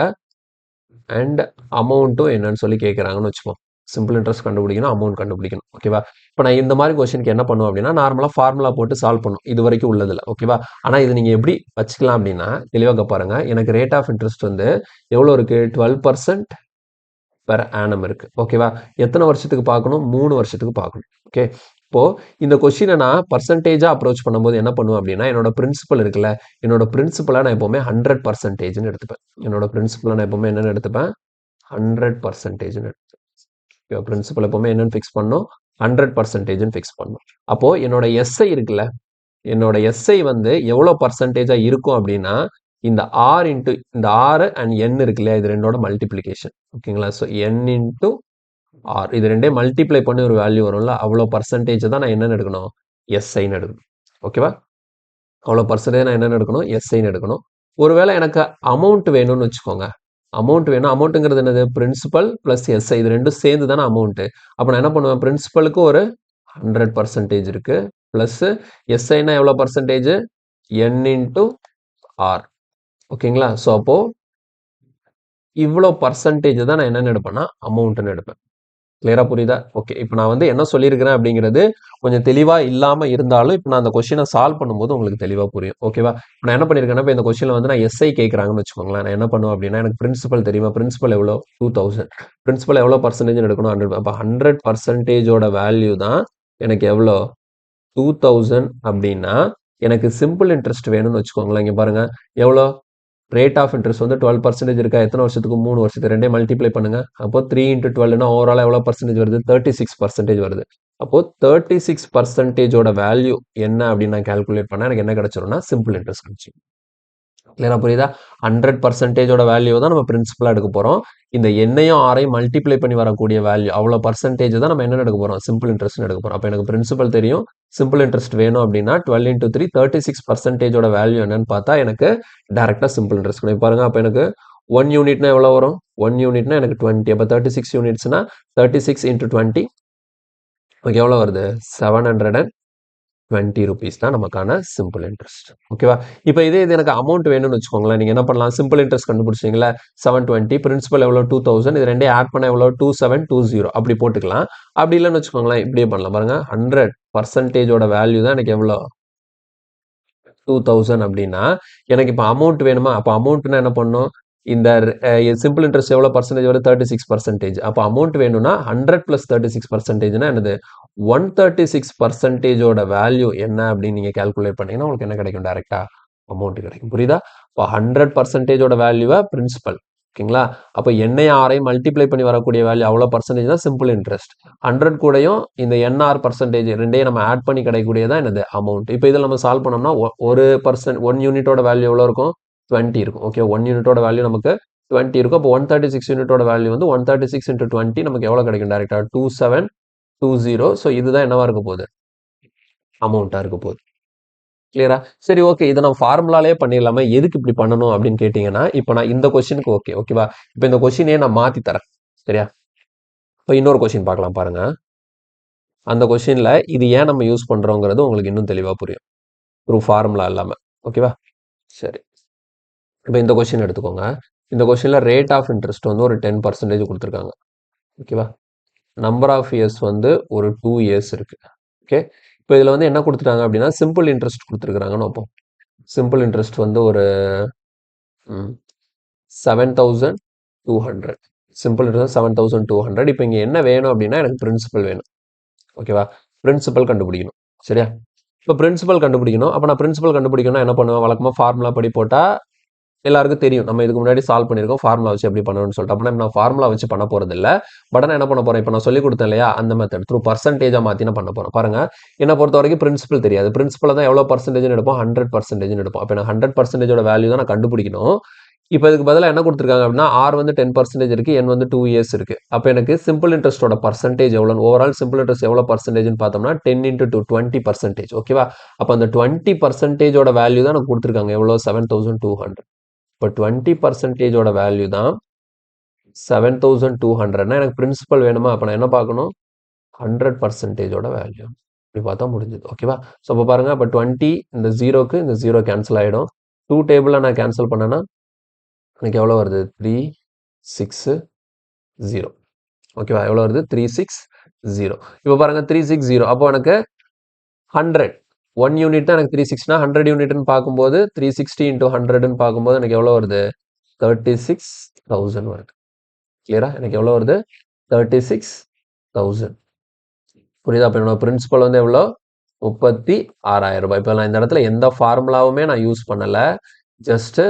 அண்ட் அமௌண்ட்டும் என்னன்னு சொல்லி கேட்குறாங்கன்னு வச்சுப்போம். சிம்பிள் இன்ட்ரெஸ்ட் கண்டுபிடிக்கணும், அமௌண்ட் கண்டுபிடிக்கணும். ஓகேவா? இப்போ நான் இந்த மாதிரி கொஸ்டினுக்கு என்ன பண்ணுவேன் அப்படின்னா நார்மலாக ஃபார்முலா போட்டு சால்வ் பண்ணும் இது வரைக்கும் உள்ளதில்ல. ஓகேவா? ஆனால் இது நீங்கள் எப்படி வச்சுக்கலாம் அப்படின்னா தெளிவாக பாருங்க. எனக்கு ரேட் ஆஃப் இன்ட்ரெஸ்ட் வந்து எவ்வளோ இருக்கு? 12% பெர் ஆனம் இருக்கு. ஓகேவா? எத்தனை வருஷத்துக்கு பார்க்கணும்? 3 வருஷத்துக்கு பார்க்கணும். ஓகே, இப்போ இந்த கொஸ்டினை நான் பர்சன்டேஜா அப்ரோச் பண்ணும்போது என்ன பண்ணுவேன் அப்படின்னா என்னோட பிரின்சிபல் இருக்குல்ல, என்னோட பிரின்சிபலா நான் எப்பவுமே 100%ன்னு எடுத்துப்பேன். என்னோட பிரின்சிபலை நான் எப்பவுமே என்னன்னு எடுத்துப்பேன்? 100%ன்னு எடுத்துப்பேன். பிரின்சிபல் எப்பவுமே என்னன்னு ஃபிக்ஸ் பண்ணணும்? 100%ன்னு ஃபிக்ஸ் பண்ணணும். அப்போ என்னோட எஸ்ஐ இருக்குல்ல, என்னோட எஸ்ஐ வந்து எவ்வளோ பர்சன்டேஜா இருக்கும் அப்படின்னா இந்த ஆர் இன்ட்டு இந்த ஆர் அண்ட் என் இருக்கு இல்லையா, இது ரெண்டோட மல்டிப்ளிகேஷன். ஓகேங்களா? ஸோ என் இன்ட்டு ஆர் இது ரெண்டே மல்டிப்ளை பண்ணி ஒரு வேல்யூ வரும்ல, அவ்வளோ பர்சன்டேஜ் தான் நான் என்னன்னு எடுக்கணும்? எஸ்ஐன்னு எடுக்கணும். ஓகேவா? அவ்வளோ பர்சன்டேஜ் நான் என்னன்னு எடுக்கணும்? எஸ்ஐன்னு எடுக்கணும். ஒருவேளை எனக்கு அமௌண்ட் வேணும்னு வச்சுக்கோங்க. அமௌண்ட் வேணும். அமௌண்ட்டுங்கிறது என்னது? பிரின்சிபல் ப்ளஸ் எஸ்ஐ இது ரெண்டும் சேர்ந்து தானே அமௌண்ட்டு. அப்போ நான் என்ன பண்ணுவேன்? பிரின்சிபலுக்கு ஒரு 100% இருக்கு. ப்ளஸ் எஸ்ஐனா எவ்வளோ பர்சன்டேஜ்? N into R. ஓகேங்களா? ஸோ அப்போ இவ்வளோ பர்சன்டேஜ் தான் நான் என்னன்னு எடுப்பேன்னா அமௌண்ட்னு எடுப்பேன். கிளியரா புரியுதா? ஓகே, இப்போ நான் வந்து என்ன சொல்லியிருக்கிறேன் அப்படிங்கிறது கொஞ்சம் தெளிவா இல்லாம இருந்தாலும் இப்போ நான் அந்த கொஸ்டினை சால்வ் பண்ணும்போது உங்களுக்கு தெளிவா புரியும். ஓகேவா? இப்போ நான் என்ன பண்ணியிருக்கேன்னா இப்போ இந்த கொஸ்டின்ல வந்து நான் எஸ்ஐ கேட்குறாங்கன்னு வச்சுக்கோங்களேன். நான் என்ன பண்ணுவேன் அப்படின்னா எனக்கு பிரின்சிபல் தெரியுமா? பிரின்சிபல் எவ்வளோ? 2000. பிரின்சிபல் எவ்வளோ பர்சன்டேஜ் எடுக்கணும்? 100. அப்போ 100%ஓட வேல்யூ தான் எனக்கு எவ்வளோ? 2000 அப்படின்னா எனக்கு சிம்பிள் இன்ட்ரெஸ்ட் வேணும்னு வச்சுக்கோங்களேன். இங்கே பாருங்க எவ்வளோ? ரேட் ஆஃப் இன்ட்ரெஸ்ட் வந்து 12% இருக்கா? எத்தனை வருஷத்துக்கு? 3 வருஷத்துக்கு. ரெண்டே மல்டிப்ளை பண்ணுங்க. அப்போ 3 × 12னா ஓவரால் எவ்வளோ பர்சன்டேஜ் வருது? 36% வருது. அப்போ 36%ஓட வேல்யூ என்ன அப்படின்னு நான் கால்குலேட் பண்ணா எனக்கு என்ன கிடைச்சிரும்னா சிம்பிள் இன்ட்ரெஸ்ட் கிடைச்சிடும். கிளியரா புரியுதா? 100%ஓட வேல்யூ தான் நம்ம பிரின்சிபலா எடுக்க போறோம். இந்த எண்ணையும் ஆரையும் மல்டிப்ளை பண்ணி வரக்கூடிய வேல்யூ அவ்வளோ பர்சன்டேஜ் தான் நம்ம என்ன எடுக்க போறோம்? சிம்பிள் இன்ட்ரெஸ்ட் எடுக்க போறோம். அப்போ எனக்கு பிரின்சிபல் தெரியும், சிம்பிள் இன்ட்ரெஸ்ட் வேணும் அப்படின்னா 12 into 3 36%ஓட வேல்யூ என்னன்னு பார்த்தா எனக்கு டைரக்டா சிம்பிள் இன்ட்ரெஸ்ட் கிடைக்கும். பாருங்க அப்போ எனக்கு 1 யூனிட்னா எவ்வளோ வரும்? 1 யூனிட்னா எனக்கு 20. அப்போ 36 யூனிட்ஸ்னா 36 into 20 ஓகே எவ்வளோ வருது? 720 rupees தான் நமக்கான சிம்பிள் இன்ட்ரெஸ்ட். ஓகேவா? இப்போ இதே இது எனக்கு அமௌண்ட் வேணும்னு வச்சுக்கோங்களேன். நீங்கள் என்ன பண்ணலாம்? சிம்பிள் இன்ட்ரெஸ்ட் கண்டுபிடிச்சிங்களா 720 பிரின்சிபல் எவ்வளோ 2000 இது ரெண்டே ஆட் பண்ண எவ்வளோ 2720 அப்படி போட்டுக்கலாம். அப்படி இல்லைன்னு வச்சுக்கோங்களேன் இப்படியே பண்ணலாம் பாருங்க 100%ஓட வேல்யூ தான் எனக்கு எவ்வளோ 2000 அப்படின்னா எனக்கு இப்போ அமௌண்ட் வேணுமா? அப்போ அமௌண்ட்னா என்ன பண்ணும்? இந்த சிம்பிள் இன்ட்ரெஸ்ட் எவ்வளோ பர்சன்டேஜ் வருது 36%. அப்போ அமௌண்ட் வேணும்னா 100 + 36%னா என்னது 136%ஓட வேல்யூ என்ன அப்படின்னு நீங்க கால்குலேட் பண்ணீங்கன்னா உங்களுக்கு என்ன கிடைக்கும்? டைரக்டா அமௌண்ட் கிடைக்கும். புரியுதா? இப்போ 100%ஓட வேல்யூவை பிரின்சிபல் ஓகேங்களா? அப்போ என்ஐ ஆரையும் மல்டிப்ளை பண்ணி வரக்கூடிய வேல்யூ அவ்வளோ பர்சன்டேஜ் தான் சிம்பிள் இன்ட்ரெஸ்ட். 100 கூடயும் இந்த என்ஆர் பர்சன்டேஜ் ரெண்டையும் நம்ம ஆட் பண்ணி கிடைக்கக்கூடியதான் என்னது அமௌண்ட். இப்போ இதில் நம்ம சால்வ் பண்ணோம்னா 1 யூனிட்டோட வேல்யூ எவ்வளோ இருக்கும்? 20 இருக்கும். ஓகே 1 யூனிட்டோட வேல்யூ நமக்கு 20 இருக்கும். அப்போ 136 யூனிட்டோட வேல்யூ வந்து 136 into 20 நமக்கு எவ்வளோ கிடைக்கும்? டைரக்டா 2720. ஸோ இதுதான் என்னவா இருக்க போகுது? அமௌண்ட்டாக இருக்க போகுது. கிளியரா? சரி ஓகே இதை நம்ம ஃபார்முலாலே பண்ணிடலாமா? எதுக்கு இப்படி பண்ணணும் அப்படின்னு கேட்டிங்கன்னா இப்போ நான் இந்த கொஸ்டினுக்கு ஓகேவா? இப்போ இந்த கொஸ்டினே நான் மாற்றி தரேன் சரியா? இப்போ இன்னொரு கொஸ்டின் பார்க்கலாம் பாருங்க. அந்த கொஸ்டினில் இது ஏன் நம்ம யூஸ் பண்ணுறோங்கிறது உங்களுக்கு இன்னும் தெளிவாக புரியும். ஒரு ஃபார்முலா இல்லாமல் ஓகேவா? சரி இப்போ இந்த கொஸ்டின் எடுத்துக்கோங்க. இந்த கொஸ்டினில் ரேட் ஆஃப் இன்ட்ரெஸ்ட் வந்து ஒரு 10% கொடுத்துருக்காங்க ஓகேவா? நம்பர் ஆஃப் இயர்ஸ் வந்து ஒரு 2 இயர்ஸ் இருக்கு ஓகே. இப்போ இதில் வந்து என்ன கொடுத்துட்டாங்க அப்படின்னா சிம்பிள் இன்ட்ரெஸ்ட் கொடுத்துருக்குறாங்கன்னு வைப்போம். சிம்பிள் இன்ட்ரெஸ்ட் வந்து ஒரு 7200 சிம்பிள் இன்ட்ரெஸ்ட் 7200. இப்போ இங்கே என்ன வேணும் அப்படின்னா எனக்கு பிரின்சிபல் வேணும் ஓகேவா? பிரின்சிபல் கண்டுபிடிக்கணும் சரியா? இப்போ பிரின்சிபல் கண்டுபிடிக்கணும். அப்போ நான் பிரின்சிபல் கண்டுபிடிக்கணும்னா என்ன பண்ணுவேன்? வழக்கமாக ஃபார்முலா படி போட்டால் எல்லாருக்கும் தெரியும். நம்ம இதுக்கு முன்னாடி சால்வ் பண்ணியிருக்கோம் ஃபார்முலா வச்சு எப்படி பண்ணணும்னு சொல்லிட்டு. அப்போ நான் ஃபார்முலா வச்சு பண்ண போகிறது இல்லை. பட் நான் என்ன பண்ண போகிறேன்? இப்போ நான் சொல்லி கொடுத்தேன் இல்லையா அந்த மெத்தட் த்ரூ பர்சன்டேஜாக மாற்றி நான் பண்ண போகிறேன். பாருங்க என்னை பொறுத்த வரைக்கும் பிரின்சிபல் தெரியாது. பிரின்சிபல் தான் எவ்வளோ பர்சன்டேஜ் எடுப்போம்? 100% எடுப்போம். அப்போ நான் 100%ஓட வேல்யூ தான் நான் கண்டுபிடிக்கணும். இப்போ இதுக்கு பதிலாக என்ன கொடுத்துருக்காங்க அப்படின்னா ஆர் வந்து 10% இருக்கு, என் வந்து 2 இயர்ஸ் இருக்கு. அப்போ எனக்கு சிம்பிள் இன்ட்ரெஸ்டோட பர்சன்டேஜ் எவ்வளோ? ஓவரால் சிம்பிள் இன்ட்ரெஸ்ட் எவ்வளோ பர்சன்டேஜ்னு பார்த்தோம்னா 10 into 2 20%. ஓகேவா? அப்போ அந்த 20%ஓட வேல்யூ தான் எனக்கு கொடுத்துருக்காங்க எவ்வளோ 7200. இப்போ 20%ஓட வேல்யூ தான் 7200னா எனக்கு பிரின்சிபல் வேணுமா? அப்போ நான் என்ன பார்க்கணும்? 100%ஓட வேல்யூ. இப்படி பார்த்தா முடிஞ்சது ஓகேவா? ஸோ அப்போ பாருங்க அப்போ 20 இந்த 0க்கு இந்த 0 கேன்சல் ஆகிடும். 2 டேபிளில் நான் கேன்சல் பண்ணேன்னா எனக்கு எவ்வளோ வருது? 360 ஓகேவா? எவ்வளோ வருது? 360. இப்போ பாருங்க 360 அப்போ எனக்கு 100 1 யூனிட் தான் எனக்கு 360னா 100 யூனிட்னு பார்க்கும்போது 360 into 100ன்னு பார்க்கும்போது எனக்கு எவ்வளோ வருது? 36,000 வருது. கிளியரா? எனக்கு எவ்வளோ வருது? 36,000. புரியுதா? அப்போ என்னோட பிரின்சிபல் வந்து எவ்வளோ? 36,000. இப்போ நான் இந்த இடத்துல எந்த ஃபார்முலாவுமே நான் யூஸ் பண்ணலை. ஜஸ்ட்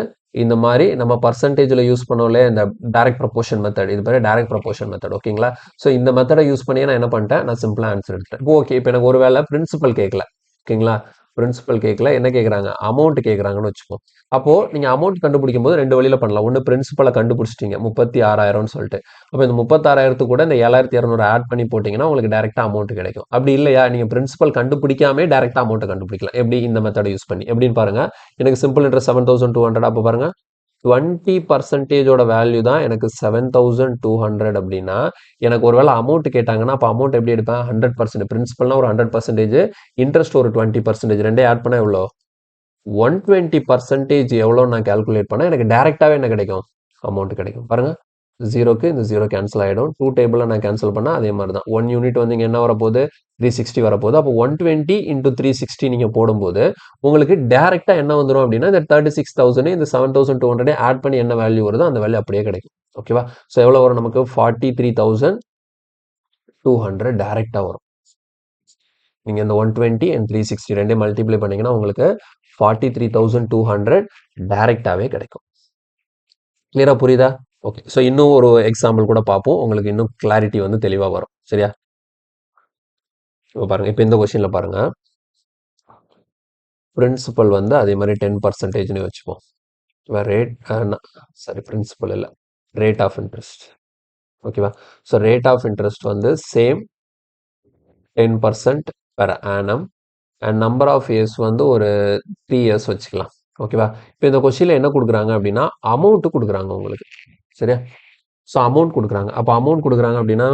இந்த மாதிரி நம்ம பர்சன்டேஜில் யூஸ் பண்ணோம்ல இந்த டைரக்ட் ப்ரொபோர்ஷன் மெத்தட் இது பேர் டைரக்ட் ப்ரொபோர்ஷன் மெத்தட் ஓகேங்களா? ஸோ இந்த மெத்தடை யூஸ் பண்ணி நான் என்ன பண்ணிட்டேன்? நான் சிம்பிளாக ஆன்சர் எடுத்துட்டேன். ஓகே இப்போ எனக்கு ஒரு வேளை பிரின்சிபல் கேட்கல ஓகேங்களா? பிரின்சிபல் கேட்கல என்ன கேட்குறாங்க? அமௌண்ட் கேட்குறாங்கன்னு வச்சுக்கோம். அப்போ நீங்க அமௌண்ட் கண்டுபிடிக்கும் போது 2 வழியில பண்ணலாம். ஒன்று பிரின்சிபலை கண்டுபிடிச்சிட்டீங்க 36,000ன்னு சொல்லிட்டு. அப்போ இந்த 36,000 கூட இந்த 7,200 ஆட் பண்ணி போட்டிங்கன்னா உங்களுக்கு டைரக்டா அமௌண்ட் கிடைக்கும். அப்படி இல்லையா நீங்க பிரின்சிபல் கண்டுபிடிக்காமே டைரக்டா அமௌண்ட்டை கண்டுபிடிக்கலாம். எப்படி? இந்த மெத்தடை யூஸ் பண்ணி. எப்படின்னு பாருங்க. எனக்கு சிம்பிள் இன்ட்ரெஸ்ட் 7,200 அப்போ பாருங்க 20%ஓட வேல்யூ தான் எனக்கு 7,200 அப்படின்னா எனக்கு ஒருவேளை அமௌண்ட் கேட்டாங்கன்னா அப்போ அமௌண்ட் எப்படி எடுப்பேன்? 100%. பிரின்சிபல்னா ஒரு 100%, இன்ட்ரெஸ்ட் ஒரு 20%. ரெண்டே ஆட் பண்ணா எவ்வளோ? 120% எவ்வளோ நான் கால்குலேட் பண்ணால் எனக்கு டேரெக்டாகவே என்ன கிடைக்கும்? அமௌண்ட் கிடைக்கும். பாருங்க 0க்கு இந்த 0 கேன்சல் ஆகிடும். 2 டேபிளில் நான் கேன்சல் பண்ணால் அதே மாதிரி தான் 1 யூனிட் வந்து இங்கே என்ன வரப்போகுது? 360 வரப்போகுது. அப்போ 120 into 360 நீங்கள் போடும்போது உங்களுக்கு டேரெக்டாக என்ன வந்துடும் அப்படின்னா இந்த 36,000 இந்த 7,200 ஆட் பண்ணி என்ன வேல்யூ வருதோ அந்த வேல்யூ அப்படியே கிடைக்கும். ஓகேவா? ஸோ எவ்வளோ வரும் நமக்கு? 43,200 டேரெக்டாக வரும். நீங்கள் இந்த 120 and 360 ரெண்டே மல்டிப்ளை பண்ணீங்கன்னா உங்களுக்கு 43,200 டைரக்டாவே கிடைக்கும். கிளியரா புரியுதா? ஓகே ஸோ இன்னும் ஒரு எக்ஸாம்பிள் கூட பார்ப்போம். உங்களுக்கு இன்னும் கிளாரிட்டி வந்து தெளிவாக வரும் சரியா? இப்போ பாருங்க இப்போ இந்த கொஸ்டின்ல பாருங்க பிரின்சிபல் வந்து அதே மாதிரி 10%ன்னு வச்சுப்போம். ரேட் சாரி பிரின்சிபல் இல்லை ரேட் ஆஃப் இன்ட்ரெஸ்ட் ஓகேவா? ஸோ ரேட் ஆஃப் இன்ட்ரெஸ்ட் வந்து same 10% per annum and number of years வந்து ஒரு 3 இயர்ஸ் வச்சுக்கலாம். ஓகேவா? இப்போ இந்த கொஸ்டினில் என்ன கொடுக்குறாங்க அப்படின்னா அமௌண்ட்டு கொடுக்குறாங்க உங்களுக்கு. சரியா? ஸோ அமௌண்ட் கொடுக்குறாங்க. அப்போ அமௌண்ட் கொடுக்குறாங்க அப்படின்னா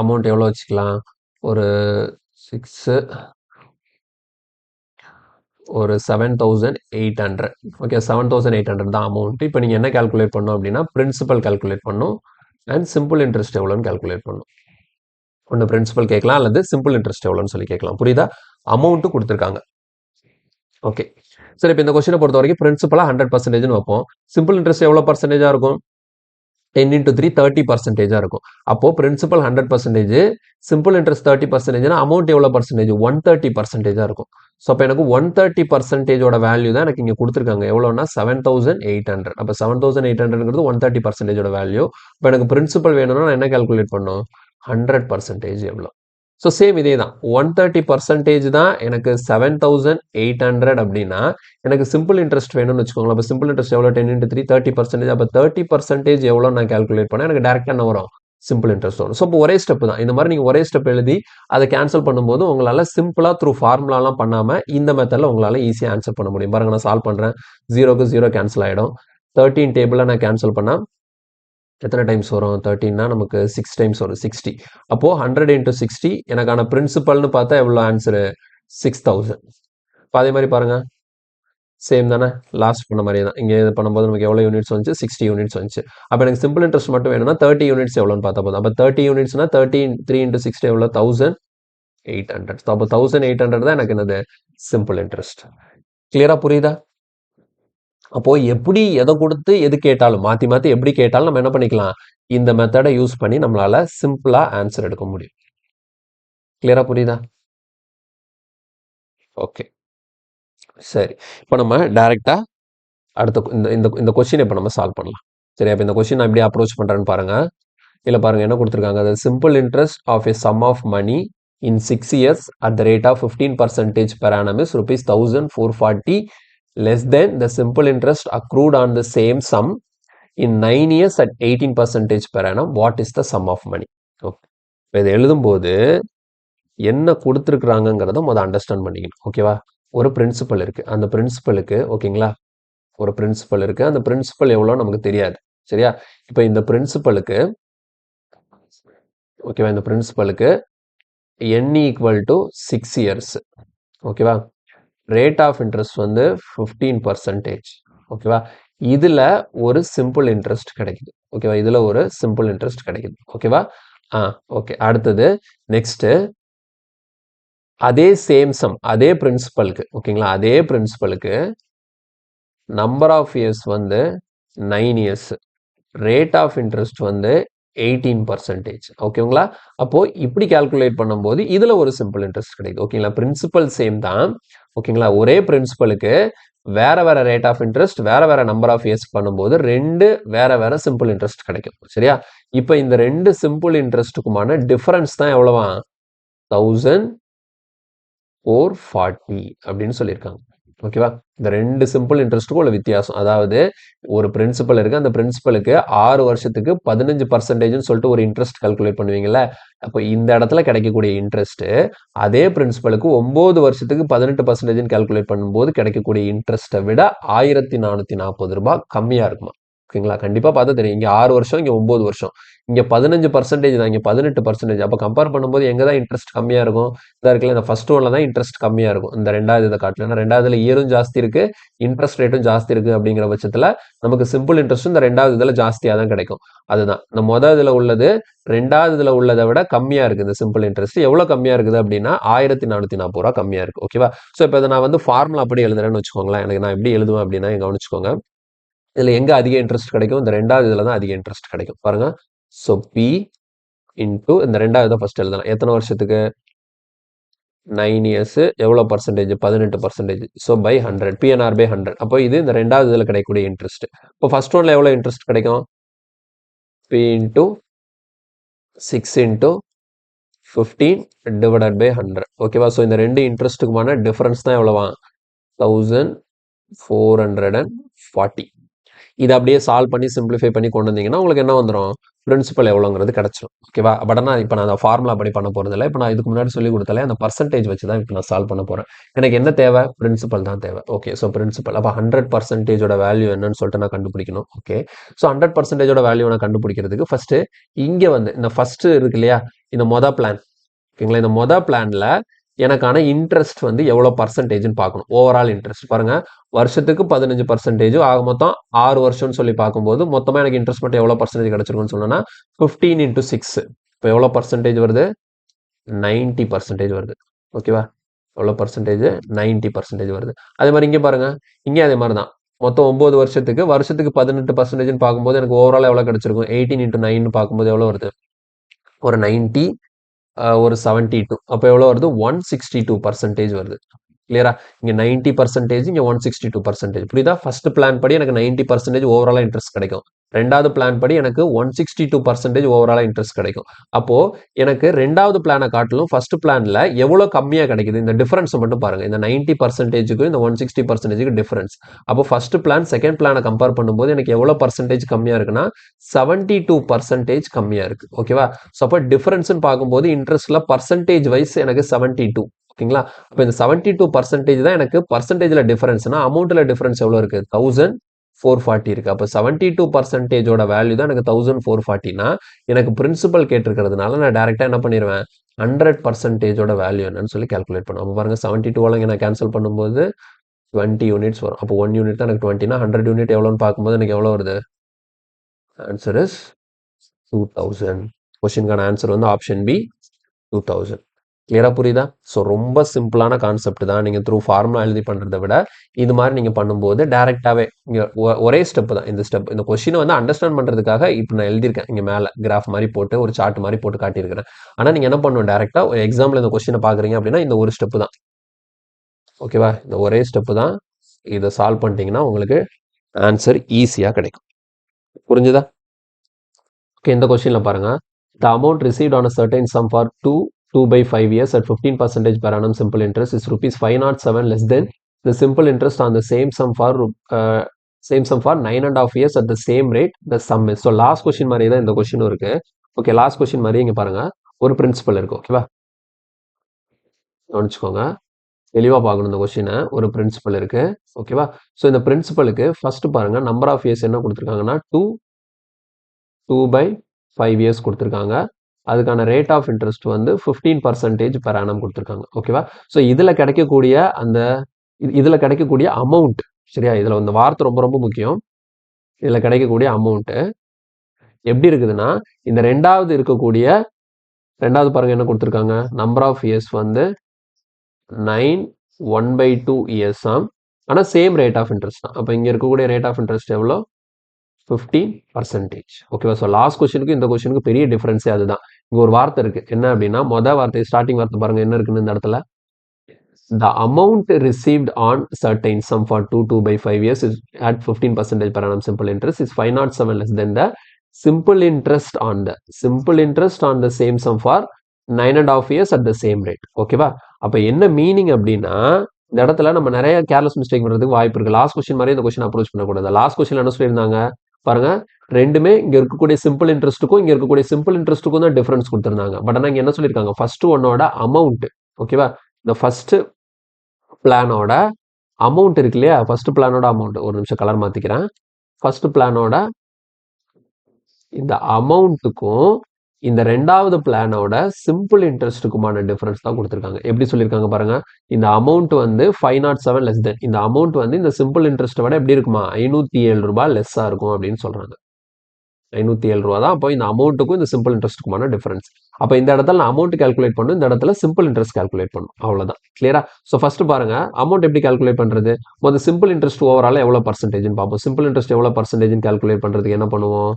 அமௌண்ட் எவ்வளோ வச்சுக்கலாம்? ஒரு 6 ஒரு 7,800. ஓகே, 7,800 தான் அமௌண்ட். இப்போ நீங்கள் என்ன கால்குலேட் பண்ணணும் அப்படின்னா பிரின்சிபல் கால்குலேட் பண்ணணும் அண்ட் சிம்பிள் இன்ட்ரெஸ்ட் எவ்வளோன்னு கால்குலேட் பண்ணணும். ஒன்று பிரின்சிபல் கேட்கலாம் அல்லது சிம்பிள் இன்ட்ரெஸ்ட் எவ்வளோன்னு சொல்லி கேட்கலாம். புரியுதா? அமௌண்ட்டு கொடுத்துருக்காங்க. ஓகே, சரி. இப்போ இந்த கொஸ்டினை பொறுத்த வரைக்கும் பிரின்சிபலாக 100% வைப்போம். சிம்பிள் இன்ட்ரெஸ்ட் எவ்வளோ பர்சன்டேஜாக இருக்கும்? 10 into 3 30% இருக்கும். அப்போ பிரின்சிபல் 100%, சிம்பிள் இன்ட்ரெஸ்ட் 30%, அமௌண்ட் எவ்வளோ பர்சன்டேஜ்? 130% இருக்கும். ஸோ அப்போ எனக்கு 130%ஓட வேல்யூ தான் எனக்கு இங்கே கொடுத்துருக்காங்க. எவ்வளோனா 7,800. அப்போ 7,800ங்கிறது 130%ஓட வேல்யூ. இப்போ எனக்கு பிரின்சிபல் வேணும்னா நான் என்ன கால்குலேட் பண்ணணும்? 100% எவ்வளோ? ஸோ சேம் இதே தான். 130% தான் எனக்கு 7,800 அப்படின்னா எனக்கு சிம்பிள் இன்ட்ரெஸ்ட் வேணும்னு வச்சுக்கோங்களேன். அப்போ சிம்பிள் இன்ட்ரெஸ்ட் எவ்வளோ? 10 into 3 30%. அப்போ 30% எவ்வளோ நான் கால்குலேட் பண்ணேன்? எனக்கு டேரெக்டாக என்ன வரும்? சிம்பிள் இன்ட்ரெஸ்ட் வரும். ஸோ இப்போ ஒரே ஸ்டெப் தான். இந்த மாதிரி நீங்கள் ஒரே ஸ்டெப் எழுதி அதை கேன்சல் பண்ணும்போது உங்களால் சிம்பிளாக த்ரூ ஃபார்முலாலாம் பண்ணாமல் இந்த மெத்தடில் உங்களால் ஈஸியாக ஆன்சர் பண்ண முடியும். பாருங்க, நான் சால்வ் பண்ணுறேன். 0க்கு 0 கேன்சல் ஆகிடும். 13 டேபிளில் நான் கேன்சல் பண்ணால் எத்தனை டைம்ஸ் வரும்? 13னா நமக்கு 6 டைம்ஸ் வரும். 60. அப்போது 100 into 60 எனக்கான பிரின்சிபல்னு பார்த்தா எவ்வளோ ஆன்சரு? 6,000. இப்போ அதே மாதிரி பாருங்கள், சேம் தானே? லாஸ்ட் பண்ண மாதிரியே தான். இங்கே இது பண்ணும்போது நமக்கு எவ்வளோ யூனிட்ஸ் வந்துச்சு? 60 யூனிட்ஸ் வந்துச்சு. அப்போ எனக்கு சிம்பிள் இன்ட்ரெஸ்ட் மட்டும் வேணும்னா 30 யூனிட்ஸ் எவ்வளோன்னு பார்த்தா போதும். அப்போ 30 யூனிட்ஸ்னா 3 into 60 எவ்வளோ? 1,800. ஸோ அப்போ 1,800 தான் எனக்கு என்னது? Simple interest. கிளியராக புரியுதா? அப்போ எப்படி எதை கொடுத்து எது கேட்டாலும் மாற்றி மாற்றி எப்படி கேட்டாலும் நம்ம என்ன பண்ணிக்கலாம்? இந்த மெத்தடை யூஸ் பண்ணி நம்மளால சிம்பிளா ஆன்சர் எடுக்க முடியும். கிளியரா புரியுதா? ஓகே, சரி. இப்போ நம்ம டைரக்டா அடுத்த இந்த கொஸ்டின் இப்போ நம்ம சால்வ் பண்ணலாம். சரி, அப்போ இந்த கொஸ்டின் நான் எப்படி அப்ரோச் பண்றேன்னு பாருங்க. இல்லை பாருங்க என்ன கொடுத்துருக்காங்க? அது simple interest of a sum of money in 6 years at the rate of 15% per annum is rupees 1,440 less than the simple interest accrued on the same sum in 9 years at 18% per annum. What is the sum of money? Okay, இதை எழுதும்போது என்ன கொடுத்துருக்குறாங்கிறத முதல் understand பண்ணிக்கணும். ஓகேவா? ஒரு principal இருக்கு. அந்த பிரின்சிபலுக்கு ஓகேங்களா, ஒரு பிரின்சிபல் இருக்கு. அந்த பிரின்சிபல் எவ்வளோ நமக்கு தெரியாது. சரியா? இப்போ இந்த பிரின்சிபலுக்கு ஓகேவா, இந்த பிரின்சிபலுக்கு n = 6 years. ஓகேவா? ரேட் ஆஃப் இன்ட்ரெஸ்ட் வந்து 15%. ஓகேவா? இதுல ஒரு சிம்பிள் இன்ட்ரெஸ்ட் கிடைக்குது. ஓகேவா? இதுல ஒரு சிம்பிள் இன்ட்ரெஸ்ட் கிடைக்குது. ஓகேவா? ஓகே. அடுத்தது நெக்ஸ்ட் அதே சேம் சம் அதே பிரின்சிபலுக்கு ஓகேங்களா, அதே பிரின்சிபலுக்கு நம்பர் ஆஃப் இயர்ஸ் வந்து 9 years, ரேட் ஆஃப் இன்ட்ரெஸ்ட் வந்து 18%. ஓகேங்களா? அப்போ இப்படி கால்குலேட் பண்ணும்போது இதுல ஒரு சிம்பிள் இன்ட்ரெஸ்ட் கிடைக்குது. ஓகேங்களா? பிரின்சிபல் சேம் தான். ஓகேங்களா? ஒரே பிரின்சிபலுக்கு வேற வேற ரேட் ஆஃப் இன்ட்ரெஸ்ட் வேற வேற நம்பர் ஆஃப் இயர்ஸ் பண்ணும்போது ரெண்டு வேற வேற சிம்பிள் இன்ட்ரெஸ்ட் கிடைக்கும். சரியா? இப்போ இந்த ரெண்டு சிம்பிள் இன்ட்ரெஸ்ட்டுக்குமான டிஃபரன்ஸ் தான் எவ்வளவா? 1,440 அப்படின்னு சொல்லியிருக்காங்க. ஓகேவா? இந்த ரெண்டு சிம்பிள் இன்ட்ரெஸ்ட்டுக்கும் உள்ள வித்தியாசம். அதாவது ஒரு பிரின்சிபல் இருக்கு. அந்த பிரின்சிபலுக்கு 6 வருஷத்துக்கு 15%ன்னு சொல்லிட்டு ஒரு இன்ட்ரெஸ்ட் கால்குலேட் பண்ணுவீங்கல்ல. அப்போ இந்த இடத்துல கிடைக்கக்கூடிய இன்ட்ரெஸ்ட் அதே பிரின்சிபலுக்கு 9 வருஷத்துக்கு 18%ன்னு கால்குலேட் பண்ணும்போது கிடைக்கக்கூடிய இன்ட்ரெஸ்ட்டை விட 1,440 ரூபாய் கம்மியா இருக்குமா? ஓகேங்களா? கண்டிப்பா பார்த்தா தெரியும். இங்க 6 வருஷம், இங்க 9 வருஷம். இங்க 15% தான், இங்க 18%. அப்போ கம்பேர் பண்ணும்போது எங்க தான் இன்ட்ரெஸ்ட் கம்மியா இருக்கும்? இதா இருக்குல்ல, இந்த ஃபர்ஸ்ட் ஒன்ல தான் இன்ட்ரெஸ்ட் கம்மியா இருக்கும். இந்த ரெண்டாவது இதை காட்டல. ஏன்னா ரெண்டாவதுல இயரும் ஜாஸ்தி இருக்கு, இன்ட்ரெஸ்ட் ரேட்டும் ஜாஸ்தி இருக்கு. அப்படிங்கிற பட்சத்துல நமக்கு சிம்பிள் இன்ட்ரெஸ்ட் இந்த ரெண்டாவது இதுல ஜாஸ்தியா தான் கிடைக்கும். அதுதான் இந்த முதல் இதுல உள்ளது ரெண்டாவது இதுல உள்ளதை விட கம்மியா இருக்கு. இந்த சிம்பிள் இன்ட்ரெஸ்ட் எவ்வளவு கம்மியா இருக்குது அப்படின்னா 1,440 ரூபா கம்மியா இருக்கு. ஓகேவா? ஸோ இப்போ இதை நான் வந்து ஃபார்முலா அப்படி எழுதுறேன்னு வச்சுக்கோங்களேன். எனக்கு நான் எப்படி எழுதுவேன் அப்படின்னா கவனிச்சுக்கோங்க. இதுல எங்க அதிக இன்ட்ரெஸ்ட் கிடைக்கும்? இந்த ரெண்டாவது இதுல தான் அதிக இன்ட்ரெஸ்ட் கிடைக்கும். பாருங்க. ஸோ பி இன்டூ இந்த ரெண்டாவது தான் ஃபர்ஸ்ட் எழுதலாம். எத்தனை வருஷத்துக்கு? 9 years. எவ்வளோ percentage? 18%. So by 100, PNR by 100. அப்போ இது இந்த ரெண்டாவது இதில் கிடைக்கக்கூடிய இன்ட்ரெஸ்ட். இப்போ ஃபர்ஸ்ட் ஒன்ல எவ்வளோ இன்ட்ரெஸ்ட் கிடைக்கும்? P into 6 into 15 divided by 100. ஓகேவா? ஸோ இந்த ரெண்டு இன்ட்ரெஸ்ட்டுக்குமான டிஃபரன்ஸ் தான் எவ்வளவா? 1,440. இதை அப்படியே சால்வ் பண்ணி சிம்பிளிஃபை பண்ணி கொண்டு வந்தீங்கன்னா உங்களுக்கு என்ன வந்துடும்? பிரின்சிபல் எவ்வளோங்கிறது கிடச்சிடும். ஓகேவா? பட் ஆனால் இப்போ நான் அந்த ஃபார்முலா படி பண்ண போகிறது இல்லை. இப்போ நான் இதுக்கு முன்னாடி சொல்லி கொடுத்தாலே அந்த பர்சன்டேஜ் வச்சு தான் இப்போ நான் சால்வ் பண்ண போகிறேன். எனக்கு என்ன தேவை? பிரின்சிபல் தான் தேவை. ஓகே, ஸோ பிரின்சிபல் அப்போ 100%ஓட வேல்யூ என்னன்னு சொல்லிட்டு நான் கண்டுபிடிக்கணும். ஓகே, ஸோ 100%ஓட வேல்யூ நான் கண்டுபிடிக்கிறதுக்கு ஃபர்ஸ்ட் இங்கே வந்து இந்த ஃபர்ஸ்ட் இருக்கு இல்லையா, இந்த பிளான், ஓகேங்களா, இந்த பிளான்ல எனக்கான இன்ட்ரெஸ்ட் வந்து எவ்வளோ பர்சன்டேஜ்னு பார்க்கணும். ஓவரால் இன்ட்ரெஸ்ட் பாருங்க, வருஷத்துக்கு 15%, ஆக மொத்தம் 6 வருஷம்னு சொல்லி பார்க்கும்போது மொத்தமாக எனக்கு இன்ட்ரெஸ்ட் மட்டும் எவ்வளோ பர்சன்டேஜ் கிடைச்சிருக்குன்னு சொன்னா 15 into 6. இப்போ எவ்வளோ பர்சன்டேஜ் வருது? 90% வருது. ஓகேவா? எவ்வளோ பர்சன்டேஜ்? 90% வருது. அதே மாதிரி இங்கே பாருங்க, இங்கே அதே மாதிரி தான். மொத்தம் 9 வருஷத்துக்கு 18%ன்னு பார்க்கும்போது எனக்கு ஓவரால் எவ்வளோ கிடைச்சிருக்கும்? 18 into 9 பார்க்கும்போது எவ்வளோ வருது? ஒரு 90, ஒரு 72. அப்போ எவ்வளோ வருது? 162% வருது. கிளியரா? இங்க 90%, இங்க 162%. புரியுதா? ஃபர்ஸ்ட் பிளான் படி எனக்கு 90% ஓவராலா இன்ட்ரெஸ்ட் கிடைக்கும். ரெண்டாவது பிளான் படி எனக்கு 162% ஓவராலா இன்ட்ரெஸ்ட் கிடைக்கும். அப்போ எனக்கு ரெண்டாவது பிளானை காட்டிலும் ஃபர்ஸ்ட் பிளான்ல எவ்வளவு கம்மியா கிடைக்குது? இந்த டிஃபரன்ஸ் மட்டும் பாருங்க. இந்த 90%க்கும் இந்த 160%க்கு டிஃபரன்ஸ். அப்போ ஃபர்ஸ்ட் பிளான் செகண்ட் பிளானை கம்பேர் பண்ணும்போது எனக்கு எவ்வளவு பர்சன்டேஜ் கம்மியா இருக்குன்னா 72% கம்மியா இருக்கு. ஓகேவா? ஸோ அப்போ டிஃபரன்ஸ்னு பார்க்கும்போது இன்ட்ரெஸ்ட்ல பர்சன்டேஜ் வைஸ் எனக்கு 72. ஓகேங்களா? அப்போ இந்த 72% தான் எனக்கு பர்சன்டேஜ்ல டிஃபரன்ஸ்னா அமௌண்ட்ல டிஃபரன்ஸ் எவ்வளோ இருக்கு? 1440 இருக்கு. அப்போ 72%ஓட வேல்யூ தான் எனக்கு 1440னா எனக்கு பிரின்சிபல் கேட்டிருக்கிறதுனால நான் டைரக்டா என்ன பண்ணிடுவேன்? 100%ஓட வேல்யூ என்னன்னு சொல்லி கால்குலேட் பண்ணுவோம். அப்போ பாருங்க 72 நான் கேன்சல் பண்ணும்போது 20 யூனிட்ஸ் வரும். அப்போ 1 யூனிட் தான் எனக்கு 20னா 100 யூனிட் எவ்வளோன்னு பார்க்கும்போது எனக்கு எவ்வளோ வருது? Answer is 2000. கொஸ்டினுக்கான ஆன்சர் வந்து ஆப்ஷன் பி 2000. கிளியரா புரியுதா? ஸோ ரொம்ப சிம்பிளான கான்செப்ட் தான். நீங்கள் த்ரூ ஃபார்முலா எழுதி பண்ணுறதை விட இது மாதிரி நீங்கள் பண்ணும்போது டேரெக்டாகவே இங்கே ஒரே ஸ்டெப் தான். இந்த கொஸ்டினை வந்து அண்டர்ஸ்டாண்ட் பண்ணுறதுக்காக இப்போ நான் எழுதியிருக்கேன். இங்கே மேலே கிராஃப் மாதிரி போட்டு ஒரு சார்ட் மாதிரி போட்டு காட்டியிருக்கிறேன். ஆனால் நீங்கள் என்ன பண்ணணும், டேரெக்டாக எக்ஸாம்பிள் இந்த கொஸ்டினை பார்க்குறீங்க அப்படின்னா இந்த ஒரு ஸ்டெப்பு தான். ஓகேவா? இந்த ஒரே ஸ்டெப்பு தான். இதை சால்வ் பண்ணிட்டீங்கன்னா உங்களுக்கு ஆன்சர் ஈஸியாக கிடைக்கும். புரிஞ்சுதா? ஓகே, இந்த கொஸ்டினில் பாருங்க. The amount received on a certain sum for 2 by 5 years at 15% per annum simple interest is rupees 507 less than the simple interest on the same sum for 9.5 years at the same rate. The sum is. So last question மாதிரி தான் இந்த question இருக்கு. Okay, last question மாதிரி இங்க பாருங்க, ஒரு principal இருக்கு. ஓகேவா? கவனிச்சுக்கோங்க, தெளிவா பார்க்கணும் இந்த கொஸ்டினை. ஒரு பிரின்சிபல் இருக்கு. ஓகேவா? ஸோ இந்த பிரின்சிபலுக்கு ஃபர்ஸ்ட் பாருங்க, நம்பர் ஆஃப் இயர்ஸ் என்ன கொடுத்துருக்காங்கன்னா 2 by 5 years கொடுத்துருக்காங்க. அதுக்கான ரேட் ஆஃப் இன்ட்ரெஸ்ட் வந்து 15% per annum கொடுத்துருக்காங்க. ஓகேவா? ஸோ இதில் கிடைக்கக்கூடிய அமௌண்ட், சரியா? இதில் இந்த வார்த்தை ரொம்ப ரொம்ப முக்கியம். இதில் கிடைக்கக்கூடிய அமௌண்ட் எப்படி இருக்குதுன்னா, இந்த ரெண்டாவது பாருங்க என்ன கொடுத்துருக்காங்க, நம்பர் ஆஃப் இயர்ஸ் வந்து 9 1/2 இயர்ஸ் ஆம். ஆனால் சேம் ரேட் ஆஃப் இன்ட்ரெஸ்ட் தான். அப்போ இங்கே இருக்கக்கூடிய ரேட் ஆஃப் இன்ட்ரெஸ்ட் எவ்வளோ? 15%. ஓகேவா? ஸோ லாஸ்ட் கொஸ்டினுக்கு இந்த கொஸ்டினுக்கு பெரிய டிஃபரன்ஸே அதுதான். இங்கே ஒரு வார்த்தை இருக்கு. என்ன அப்படின்னா, வார்த்தை ஸ்டார்டிங் வார்த்தை பாருங்க என்ன இருக்குன்னு இந்த இடத்துல. The amount received on certain sum for 2 by 5 years is at 15% per annum simple interest is 507 less than the simple interest on the same sum for 9.5 years at the same rate. ஓகேவா? அப்ப என்ன meaning அப்படின்னா, இந்த இடத்துல நம்ம நிறைய careless mistake பண்றதுக்கு வாய்ப்பு இருக்கு. லாஸ்ட் கொஸ்டின் மாதிரி இந்த கொஸ்டின் அப்ரோச் பண்ணக்கூடாது. லாஸ்ட் கொஸ்டின் என்ன சொல்லியிருந்தாங்க பாருங்க, ரெண்டுமே இங்க இருக்கக்கூடிய சிம்பிள் இன்ட்ரெஸ்ட்டுக்கும் இங்க இருக்கக்கூடிய சிம்பிள் இன்ட்ரெஸ்ட்டுக்கும் தான் டிஃபரன்ஸ் கொடுத்திருந்தாங்க. பட் ஆனால் இங்க என்ன சொல்லியிருக்காங்க, ஃபர்ஸ்ட் ஒன்னோட அமௌண்ட். ஓகேவா? இந்த ஃபர்ஸ்ட் பிளானோட அமௌண்ட் இருக்கு இல்லையா, ஃபர்ஸ்ட் பிளானோட அமௌண்ட், ஒரு நிமிஷம் கலர் மாத்திக்கிறேன். ஃபர்ஸ்ட் பிளானோட இந்த அமௌண்ட்டுக்கும் இந்த ரெண்டாவது பிளானோட சிம்பிள் இன்ட்ரெஸ்ட்டுக்குமான டிஃபரன்ஸ் தான் கொடுத்துருக்காங்க. எப்படி சொல்லியிருக்காங்க பாருங்க, இந்த அமௌண்ட் வந்து 507 லெஸ் தென், இந்த அமௌண்ட் வந்து இந்த சிம்பிள் இன்ட்ரெஸ்ட்டை விட எப்படி இருக்குமா, 507 ரூபாய் லெஸ்ஸா இருக்கும் அப்படின்னு சொல்றாங்க. 507 ரூபா தான் அப்போ இந்த அமௌண்ட்டுக்கும் இந்த சிம்பிள் இன்ட்ரெஸ்ட்டுக்குமான டிஃபரன்ஸ். அப்போ இந்த இடத்துல நான் அமௌண்ட் கால்குலேட் பண்ணும், இந்த இடத்துல சிம்பிள் இன்ட்ரெஸ்ட் கால்குலேட் பண்ணும். அவ்வளோதான். கிளியரா? ஸோ ஃபர்ஸ்ட் பாருங்க, அமௌண்ட் எப்படி கால்குலேட் பண்றது? முதல் சிம்பிள் இன்ட்ரெஸ்ட் ஓவரால் எவ்வளோ பர்சன்டேஜ்னு பார்ப்போம். சிம்பிள் இன்ட்ரெஸ்ட் எவ்வளோ பர்சன்டேஜ்னு கால்குலேட் பண்றதுக்கு என்ன பண்ணுவோம்,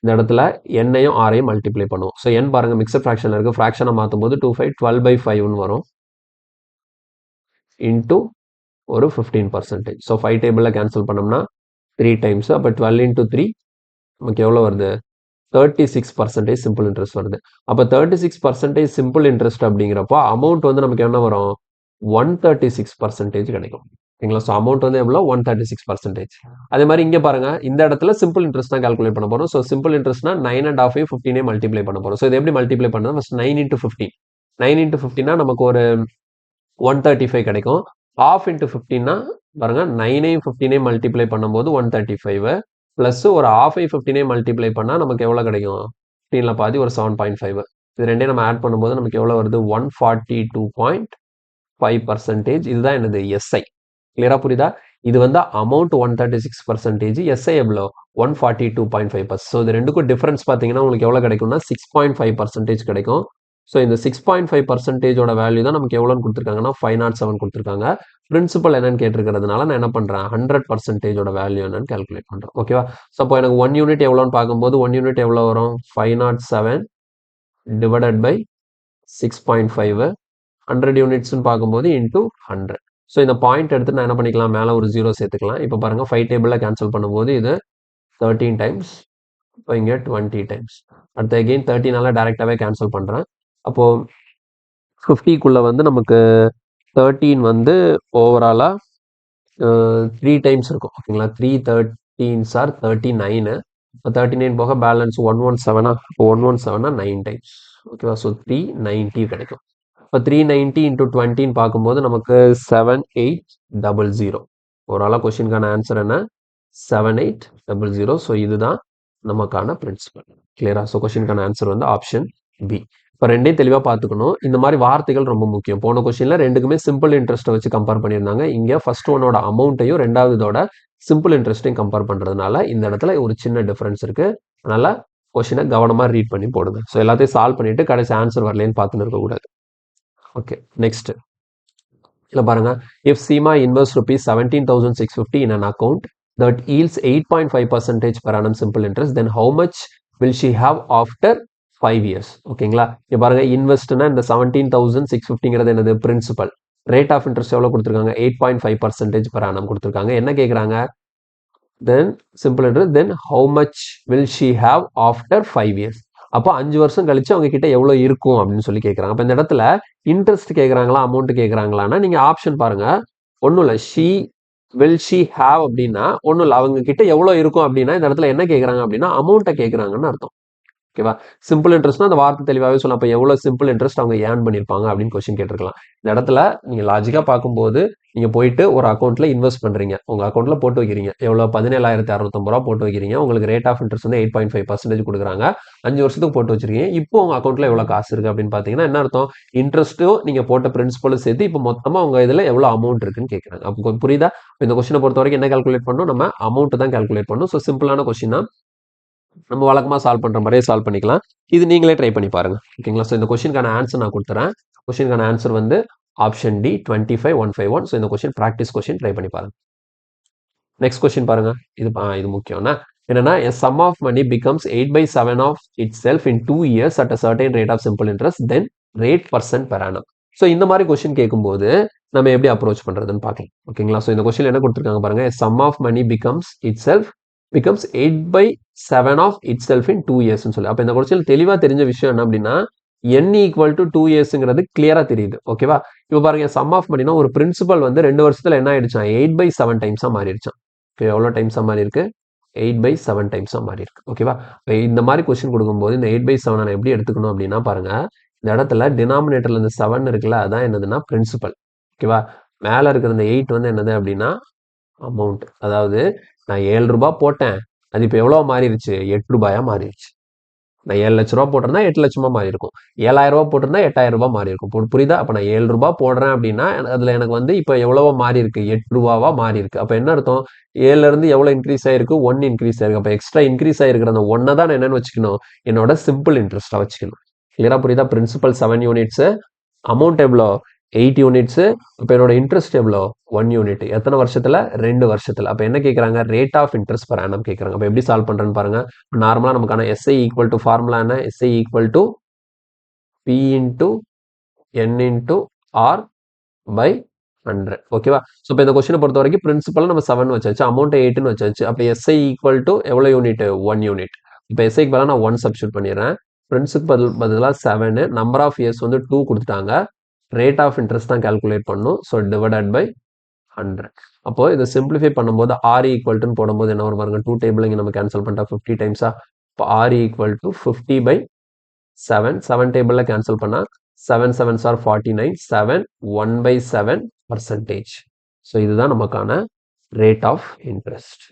இந்த இடத்துல எண்ணையும் ஆரையும் மல்டிப்ளை பண்ணுவோம். ஸோ என் பாருங்க மிக்சர் ஃப்ராக்ஷன்ல இருக்கு, ஃப்ராக்ஷனை மாற்றும் போது 12/5ன்னு வரும், இன்டூ ஒரு 15%. ஸோ 5 டேபிளில் கேன்சல் பண்ணோம்னா 3 டைம்ஸ். அப்போ 12 into 3 நமக்கு எவ்வளோ வருது, 36% சிம்பிள் இன்ட்ரெஸ்ட் வருது. அப்போ 36% சிம்பிள் இன்ட்ரெஸ்ட் அப்படிங்கிறப்போ அமௌண்ட் வந்து நமக்கு என்ன வரும், 136% கிடைக்கும். ஓகேங்களா? ஸோ அமௌண்ட் வந்து எவ்வளோ 136%. அதே மாதிரி இங்கே பாருங்க, இந்த இடத்துல சிம்பிள் இன்ட்ரெஸ்ட் தான் கால்குலேட் பண்ண போறோம். ஸோ சிம்பிள் இன்ட்ரெஸ்ட்னா 9.5 15 மல்டிப்ளை பண்ண போறோம். ஸோ இது எப்படி மல்டிப்ளை பண்ணணும்? First 9 into 15. 9 into 15னா நமக்கு ஒரு 135 கிடைக்கும். ஆஃப் இன்ட்டு 15னா பாருங்க, 9ஐயும் 15ஐயும் மல்டிப்ளை பண்ணும்போது 135 பிளஸ் ஒரு ஆஃப் 15ஐயும் மல்டிப்ளை பண்ணா நமக்கு எவ்வளோ கிடைக்கும்? 15ல பாதி ஒரு 7.5. இது ரெண்டையும் நம்ம ஆட் பண்ணும்போது நமக்கு எவ்வளோ வருது? 142.5%. இதுதான் என்னது? எஸ்ஐ. கிளியரா புரியுதா? இது வந்து அமௌண்ட் 136%, எஸ்ஐ எவ்வளோ? 142.5%. ஸோ இது ரெண்டுக்கும் டிஃபரன்ஸ் பார்த்தீங்கன்னா உங்களுக்கு எவ்வளோ கிடைக்கும்னா 6.5% கிடைக்கும். ஸோ இந்த 6.5%ஓட வேல்யூ தான் நமக்கு எவ்வளோன்னு கொடுத்துருக்காங்கன்னா 507 கொடுத்துருக்காங்க. பிரின்சிபல் என்னன்னு கேட்டிருக்கிறதுனால நான் என்ன பண்ணுறேன்? 100%ஓட வேல்யூ என்னன்னு கால்குலேட் பண்ணுறேன். ஓகேவா? ஸோ அப்போ எனக்கு 1 யூனிட் எவ்வளோன்னு பார்க்கும்போது 1 யூனிட் எவ்வளோ வரும்? 507 டிவைடட் பை 6.5. 100 யூனிட்ஸ்னு பார்க்கும்போது இன்டூ 100. ஸோ இந்த பாயிண்ட் எடுத்து நான் என்ன பண்ணிக்கலாம்? மேலே ஒரு 0 சேர்த்துக்கலாம். இப்போ பாருங்க 5 டேபிளில் கேன்சல் பண்ணும்போது இது 13 டைம்ஸ், இப்போ இங்கே 20 டைம்ஸ். அடுத்து அகெயின் 13ஆல டேரெக்டாகவே கேன்சல் பண்ணுறேன். அப்போது 50க்குள்ளே வந்து நமக்கு 13 வந்து ஓவராலாக 3 டைம்ஸ் இருக்கும். ஓகேங்களா? 3 13s ஆர் 39. இப்போ 39 போக பேலன்ஸ் 117. இப்போ 117னா 9 டைம்ஸ். ஓகேவா? ஸோ 390 கிடைக்கும். இப்போ 390 இன்டூ 20 பார்க்கும்போது நமக்கு 7800. ஓவராலாக கொஸ்டினுக்கான ஆன்சர் என்ன? 7800. ஸோ இதுதான் நமக்கான பிரின்சிபல். கிளியரா? ஸோ கொஸ்டினுக்கான ஆன்சர் வந்து ஆப்ஷன் பி. இப்போ ரெண்டையும் தெளிவாக பார்த்துக்கணும். இந்த மாதிரி வார்த்தைகள் ரொம்ப முக்கியம். போன கொஸ்டினில் ரெண்டுக்குமே சிம்பிள் இன்ட்ரெஸ்ட்டை வச்சு கம்பேர் பண்ணியிருந்தாங்க. இங்கே ஃபர்ஸ்ட் ஒன்னோட அமௌண்ட்டையும் ரெண்டாவது இதோட சிம்பிள் இன்ட்ரெஸ்ட்டையும் கம்பேர் பண்ணுறதுனால இந்த இடத்துல ஒரு சின்ன டிஃபரன்ஸ் இருக்குது. அதனால் கொஸ்டினை கவனமாக ரீட் பண்ணி போடுங்க. ஸோ எல்லாத்தையும் சால்வ் பண்ணிவிட்டு கடைசி ஆன்சர் வரலேன்னு பார்த்துன்னு இருக்கக்கூடாது. ஓகே, நெக்ஸ்ட் இல்லை பாருங்க. If Seema invest rupees 17,650 in an account that yields 8.5% per annum simple interest, then how much will she have after 5 years? ஓகேங்களா? இங்க பாருங்க, இன்வெஸ்ட்னா இந்த 17,650ங்கிறது என்னது? பிரின்சிபல். ரேட் ஆஃப் இன்ட்ரெஸ்ட் எவ்வளோ கொடுத்துருக்காங்க? 8.5% per annum கொடுத்துருக்காங்க. என்ன கேட்குறாங்க? Then simple interest, then how much will she have after 5 years. அப்போ 5 வருஷம் கழிச்சு அவங்க கிட்ட எவ்வளோ இருக்கும் அப்படின்னு சொல்லி கேட்குறாங்க. அப்போ இந்த இடத்துல இன்ட்ரெஸ்ட் கேட்குறாங்களா, அமௌண்ட் கேட்குறாங்களான்னா நீங்கள் ஆப்ஷன் பாருங்க. ஒன்றும் இல்லை, வில் ஷி ஹாவ் அப்படின்னா ஒன்றும் இல்லை, அவங்க கிட்ட எவ்வளோ இருக்கும் அப்படின்னா இந்த இடத்துல என்ன கேட்குறாங்க அப்படின்னா அமௌண்ட்டை கேட்குறாங்கன்னு அர்த்தம். ஓகேவா? சிம்பிள் இன்ட்ரெஸ்ட்னா அந்த வார்த்தை தெளிவாகவே சொல்லலாம். அப்போ எவ்வளோ சிம்பிள் இன்ட்ரெஸ்ட் அவங்க ஏர்ன் பண்ணியிருப்பாங்க அப்படின்னு கொஸ்டின் கேட்டிருக்கலாம். இந்த இடத்துல நீங்கள் லாஜிக்காக பார்க்கும்போது நீங்கள் போயிட்டு ஒரு அக்கௌண்ட்டில் இன்வெஸ்ட் பண்ணுறீங்க. உங்கள் அக்கௌண்ட்டில் போட்டு வைக்கிறீங்க. எவ்வளோ? 17,650 ரூபா போட்டு வைக்கிறீங்க. உங்களுக்கு ரேட் ஆஃப் இன்ட்ரெஸ்ட் வந்து 8.5% கொடுக்குறாங்க. 5 வருஷத்துக்கு போட்டு வச்சிருக்கீங்க. இப்போ உங்கள் அக்கௌண்ட்டில் எவ்வளோ காசு இருக்குது அப்படின்னு பார்த்தீங்கன்னா என்ன அர்த்தம்? இன்ட்ரெஸ்ட்டும் நீங்கள் போட்ட பிரின்சிபலும் சேர்த்து இப்போ மொத்தமாக உங்கள் இதில் எவ்வளோ அமௌண்ட் இருக்குன்னு கேட்குறாங்க. அப்போ புரியுதா? இந்த கொஸ்டினை பொறுத்த வரைக்கும் என்ன கால்குலேட் பண்ணணும்? நம்ம அமௌண்ட் தான் கால்குலேட் பண்ணணும். ஸோ சிம்பிளான கொஸ்டின் தான். நம்ம வழக்கமாக சால்வ் பண்ணுற மாதிரியே சால்வ் பண்ணிக்கலாம். இது நீங்களே ட்ரை பண்ணி பாருங்க. ஓகேங்களா? ஸோ இந்த கொஸ்டினுக்கான ஆன்சர் நான் கொடுத்துறேன். கொஸ்டினுக்கான ஆன்சர் வந்து ஆப்ஷன் டி 25,151. ஸோ இந்த கொஸ்டின் ப்ராக்டிஸ் கொஸ்டின் ட்ரை பண்ணி பாருங்க. நெக்ஸ்ட் கொஸ்டின் பாருங்க. இது முக்கியம்னா என்னன்னா, a sum of money becomes 8/7 of itself in 2 years at a certain rate of simple interest, then rate percent per annum. So இந்த மாதிரி question கேட்கும்போது நம்ம எப்படி அப்ரோச் பண்றதுன்னு பார்க்கலாம். ஓகேங்களா? ஸோ இந்த கொஸ்டின் என்ன கொடுத்துருக்காங்க பாருங்க. a sum of money becomes 8/7 of itself in 2 years சொல்லி. அப்போ இந்த கொஸ்டின் தெளிவா தெரிஞ்ச விஷயம் என்ன அப்படின்னா n ஈக்குவல் டு 2 இயர்ஸ்ங்கிறது கிளியரா தெரியுது. ஓகேவா? இப்போ பாருங்க, சம் ஆஃப் மணினா ஒரு பிரின்சிபல் வந்து 2 வருஷத்துல என்ன ஆயிடுச்சான்? 8/7 டைம்ஸா மாறிடுச்சான். எவ்வளோ டைம்ஸா மாறி இருக்கு? 8/7 டைம்ஸா மாறி இருக்கு. ஓகேவா? இந்த மாதிரி கொஸ்டின் கொடுக்கும்போது இந்த 8/7 நான் எப்படி எடுத்துக்கணும் அப்படின்னா பாருங்க, இந்த இடத்துல டினாமினேட்டர்ல இந்த 7 இருக்குல்ல, அதான் என்னதுன்னா பிரின்சிபல். ஓகேவா? மேல இருக்கிற இந்த 8 வந்து என்னது அப்படின்னா அமௌண்ட். அதாவது நான் 7 ரூபாய் போட்டேன், அது இப்போ எவ்வளோ மாறிடுச்சு? 8 ரூபாயா மாறிடுச்சு. நான் 7 லட்ச ரூபா போட்டிருந்தா 8 லட்சமா மாறி இருக்கும். 7,000 ரூபாய் போட்டிருந்தா 8,000 ரூபாய் மாறி இருக்கும். புரியுதா? அப்போ நான் 7 ரூபாய் போடுறேன் அப்படின்னா அதுல எனக்கு வந்து இப்போ எவ்வளவா மாறி இருக்கு? 8 ரூபாவா மாறி இருக்கு. அப்போ என்ன அர்த்தம்? 7ல இருந்து எவ்வளவு இன்க்ரீஸ் ஆயிருக்கு? 1 இன்க்ரீஸ் ஆயிருக்கு. அப்போ எக்ஸ்ட்ரா இன்க்ரீஸ் ஆயிருக்கிற அந்த 1 தான் நான் என்னன்னு வச்சுக்கணும்? என்னோட சிம்பிள் இன்ட்ரெஸ்டா வச்சுக்கணும். கிளியரா புரியுதா? பிரின்சிபல் 7 யூனிட்ஸ், அமௌண்ட் எவ்வளோ? 8 யூனிட்ஸ். இப்போ என்னோட இன்ட்ரெஸ்ட் எவ்வளோ? 1 யூனிட். எத்தனை வருஷத்துல? 2 வருஷத்துல. அப்போ என்ன கேட்குறாங்க? Rate of interest per annum கேட்குறாங்க. அப்போ எப்படி சால்வ் பண்றேன்னு பாருங்க. நார்மலா நமக்கான எஸ்ஐ ஈக்குவல் டு ஃபார்முலா என்ன? SI equal to P into N into R by 100. ஓகேவா? ஸோ இப்போ இந்த கொஸ்டினை பொறுத்த வரைக்கும் பிரின்சிபல் நம்ம 7 வச்சாச்சு, அமௌண்ட் 8ன்னு வச்சாச்சு. அப்போ எஸ்ஐ ஈக்குவல் டு எவ்வளோ யூனிட்? 1 யூனிட். இப்போ எஸ்ஐக்கு பதிலாக நான் 1 சப்ஸ்டியூட் பண்ணிடுறேன். பிரின்சிபல் பதிலாக 7, நம்பர் ஆஃப் இயர்ஸ் வந்து 2 கொடுத்துட்டாங்க. ரேட் ஆஃப் இன்ட்ரெஸ்ட் தான் கால்குலேட் பண்ணும். So divided by 100. அப்போ இதை சிம்பிளிஃபை பண்ணும்போது ஆர் ஈக்குவல்ட்டுன்னு போடும்போது என்ன வரும் பாருங்க, 2 டேபிள் இங்கே நம்ம கேன்சல் பண்ணிட்டா 50 டைம்ஸா. இப்போ ஆர் ஈக்குவல் டு 50/7. 7 டேபிளில் கேன்சல் பண்ணால் 7 7s are 49. 7 1/7%. ஸோ இதுதான் நமக்கான ரேட் ஆஃப் இன்ட்ரெஸ்ட்.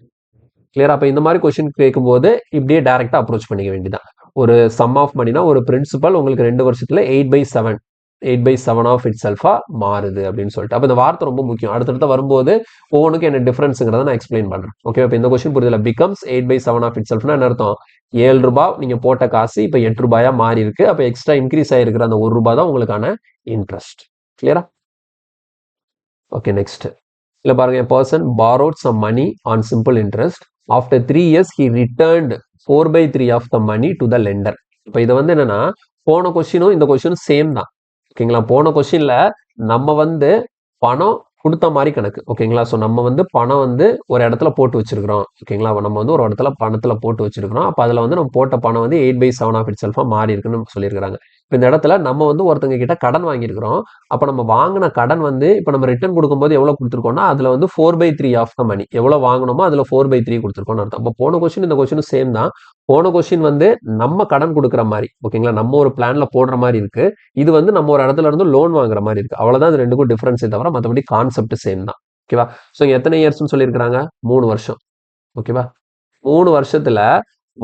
கிளியர்? அப்போ இந்த மாதிரி கொஸ்டின் கேட்கும்போது இப்படியே டைரக்டா அப்ரோச் பண்ணிக்க வேண்டியதான். ஒரு சம் ஆஃப் மணினா ஒரு பிரின்சிபல் உங்களுக்கு 2 வருஷத்துல 8/7 ஆஃப் இட் செல்ஃபா மாறுது அப்படின்னு சொல்லிட்டு. அப்போ இந்த வார்த்தை ரொம்ப முக்கியம். அடுத்தடுத்த வரும்போது ஒவ்வொன்றுக்கும் என்ன டிஃபரன்ஸுங்கிறத நான் எக்ஸ்பிளைன் பண்றேன். ஓகே, இப்போ இந்த கொஸ்டின் புரியுதுல, பிகம்ஸ் 8/7 ஆஃப் இட் செல்ஃப்னா என்ன அர்த்தம்? 7 ரூபாய் நீங்க போட்ட காசு இப்போ 8 ரூபாயா மாறி இருக்கு. அப்போ எக்ஸ்ட்ரா இன்க்ரீஸ் ஆயிருக்கிற அந்த 1 ரூபாய் தான் உங்களுக்கான இன்ட்ரெஸ்ட். கிளியரா? ஓகே, நெக்ஸ்ட் இல்ல பாருங்க, a person borrowed some money on simple interest. After 3 years he returned 4/3 of the money to the lender. இப்போ இது வந்து என்னன்னா, போன கொஸ்டினும் இந்த கொஸ்டினும் சேம் தான். ஓகேங்களா? போன கொஸ்டின்ல நம்ம வந்து பணம் கொடுத்த மாதிரி கணக்கு. ஓகேங்களா? ஸோ நம்ம வந்து பணம் வந்து ஒரு இடத்துல போட்டு வச்சிருக்கிறோம். ஓகேங்களா? நம்ம வந்து ஒரு இடத்துல பணத்துல போட்டு வச்சிருக்கிறோம். அப்போ அதுல வந்து நம்ம போட்ட பணம் வந்து 8/7 ஆஃப் இட் செல்ஃபா மாறி இருக்குன்னு சொல்லியிருக்காங்க. இப்போ இந்த இடத்துல நம்ம வந்து ஒருத்தங்க கிட்ட கடன் வாங்கியிருக்கிறோம். அப்போ நம்ம வாங்கின கடன் வந்து இப்போ நம்ம ரிட்டர்ன் கொடுக்கும்போது எவ்வளவு கொடுத்துருக்கோம்னா அதுல வந்து 4/3 ஆஃப் த மணி எவ்வளவு வாங்கணுமோ அதுல 4/3 கொடுத்துருக்கோம்னு அர்த்தம். அப்போ போன கொஸ்டின் இந்த கொஸ்டினும் சேம் தான். போன கொஸ்டின் வந்து நம்ம கடன் கொடுக்குற மாதிரி, ஓகேங்களா, நம்ம ஒரு பிளான்ல போடுற மாதிரி இருக்கு. இது வந்து நம்ம ஒரு இடத்துல இருந்து லோன் வாங்குற மாதிரி இருக்கு. அவ்வளவுதான் இது ரெண்டுக்கும் டிஃபரன்ஸே தவிர மற்றபடி கான்செப்ட் சேம் தான். ஓகேவா? ஸோ எத்தனை இயர்ஸ்னு சொல்லியிருக்கிறாங்க? 3 வருஷம். ஓகேவா? 3 வருஷத்துல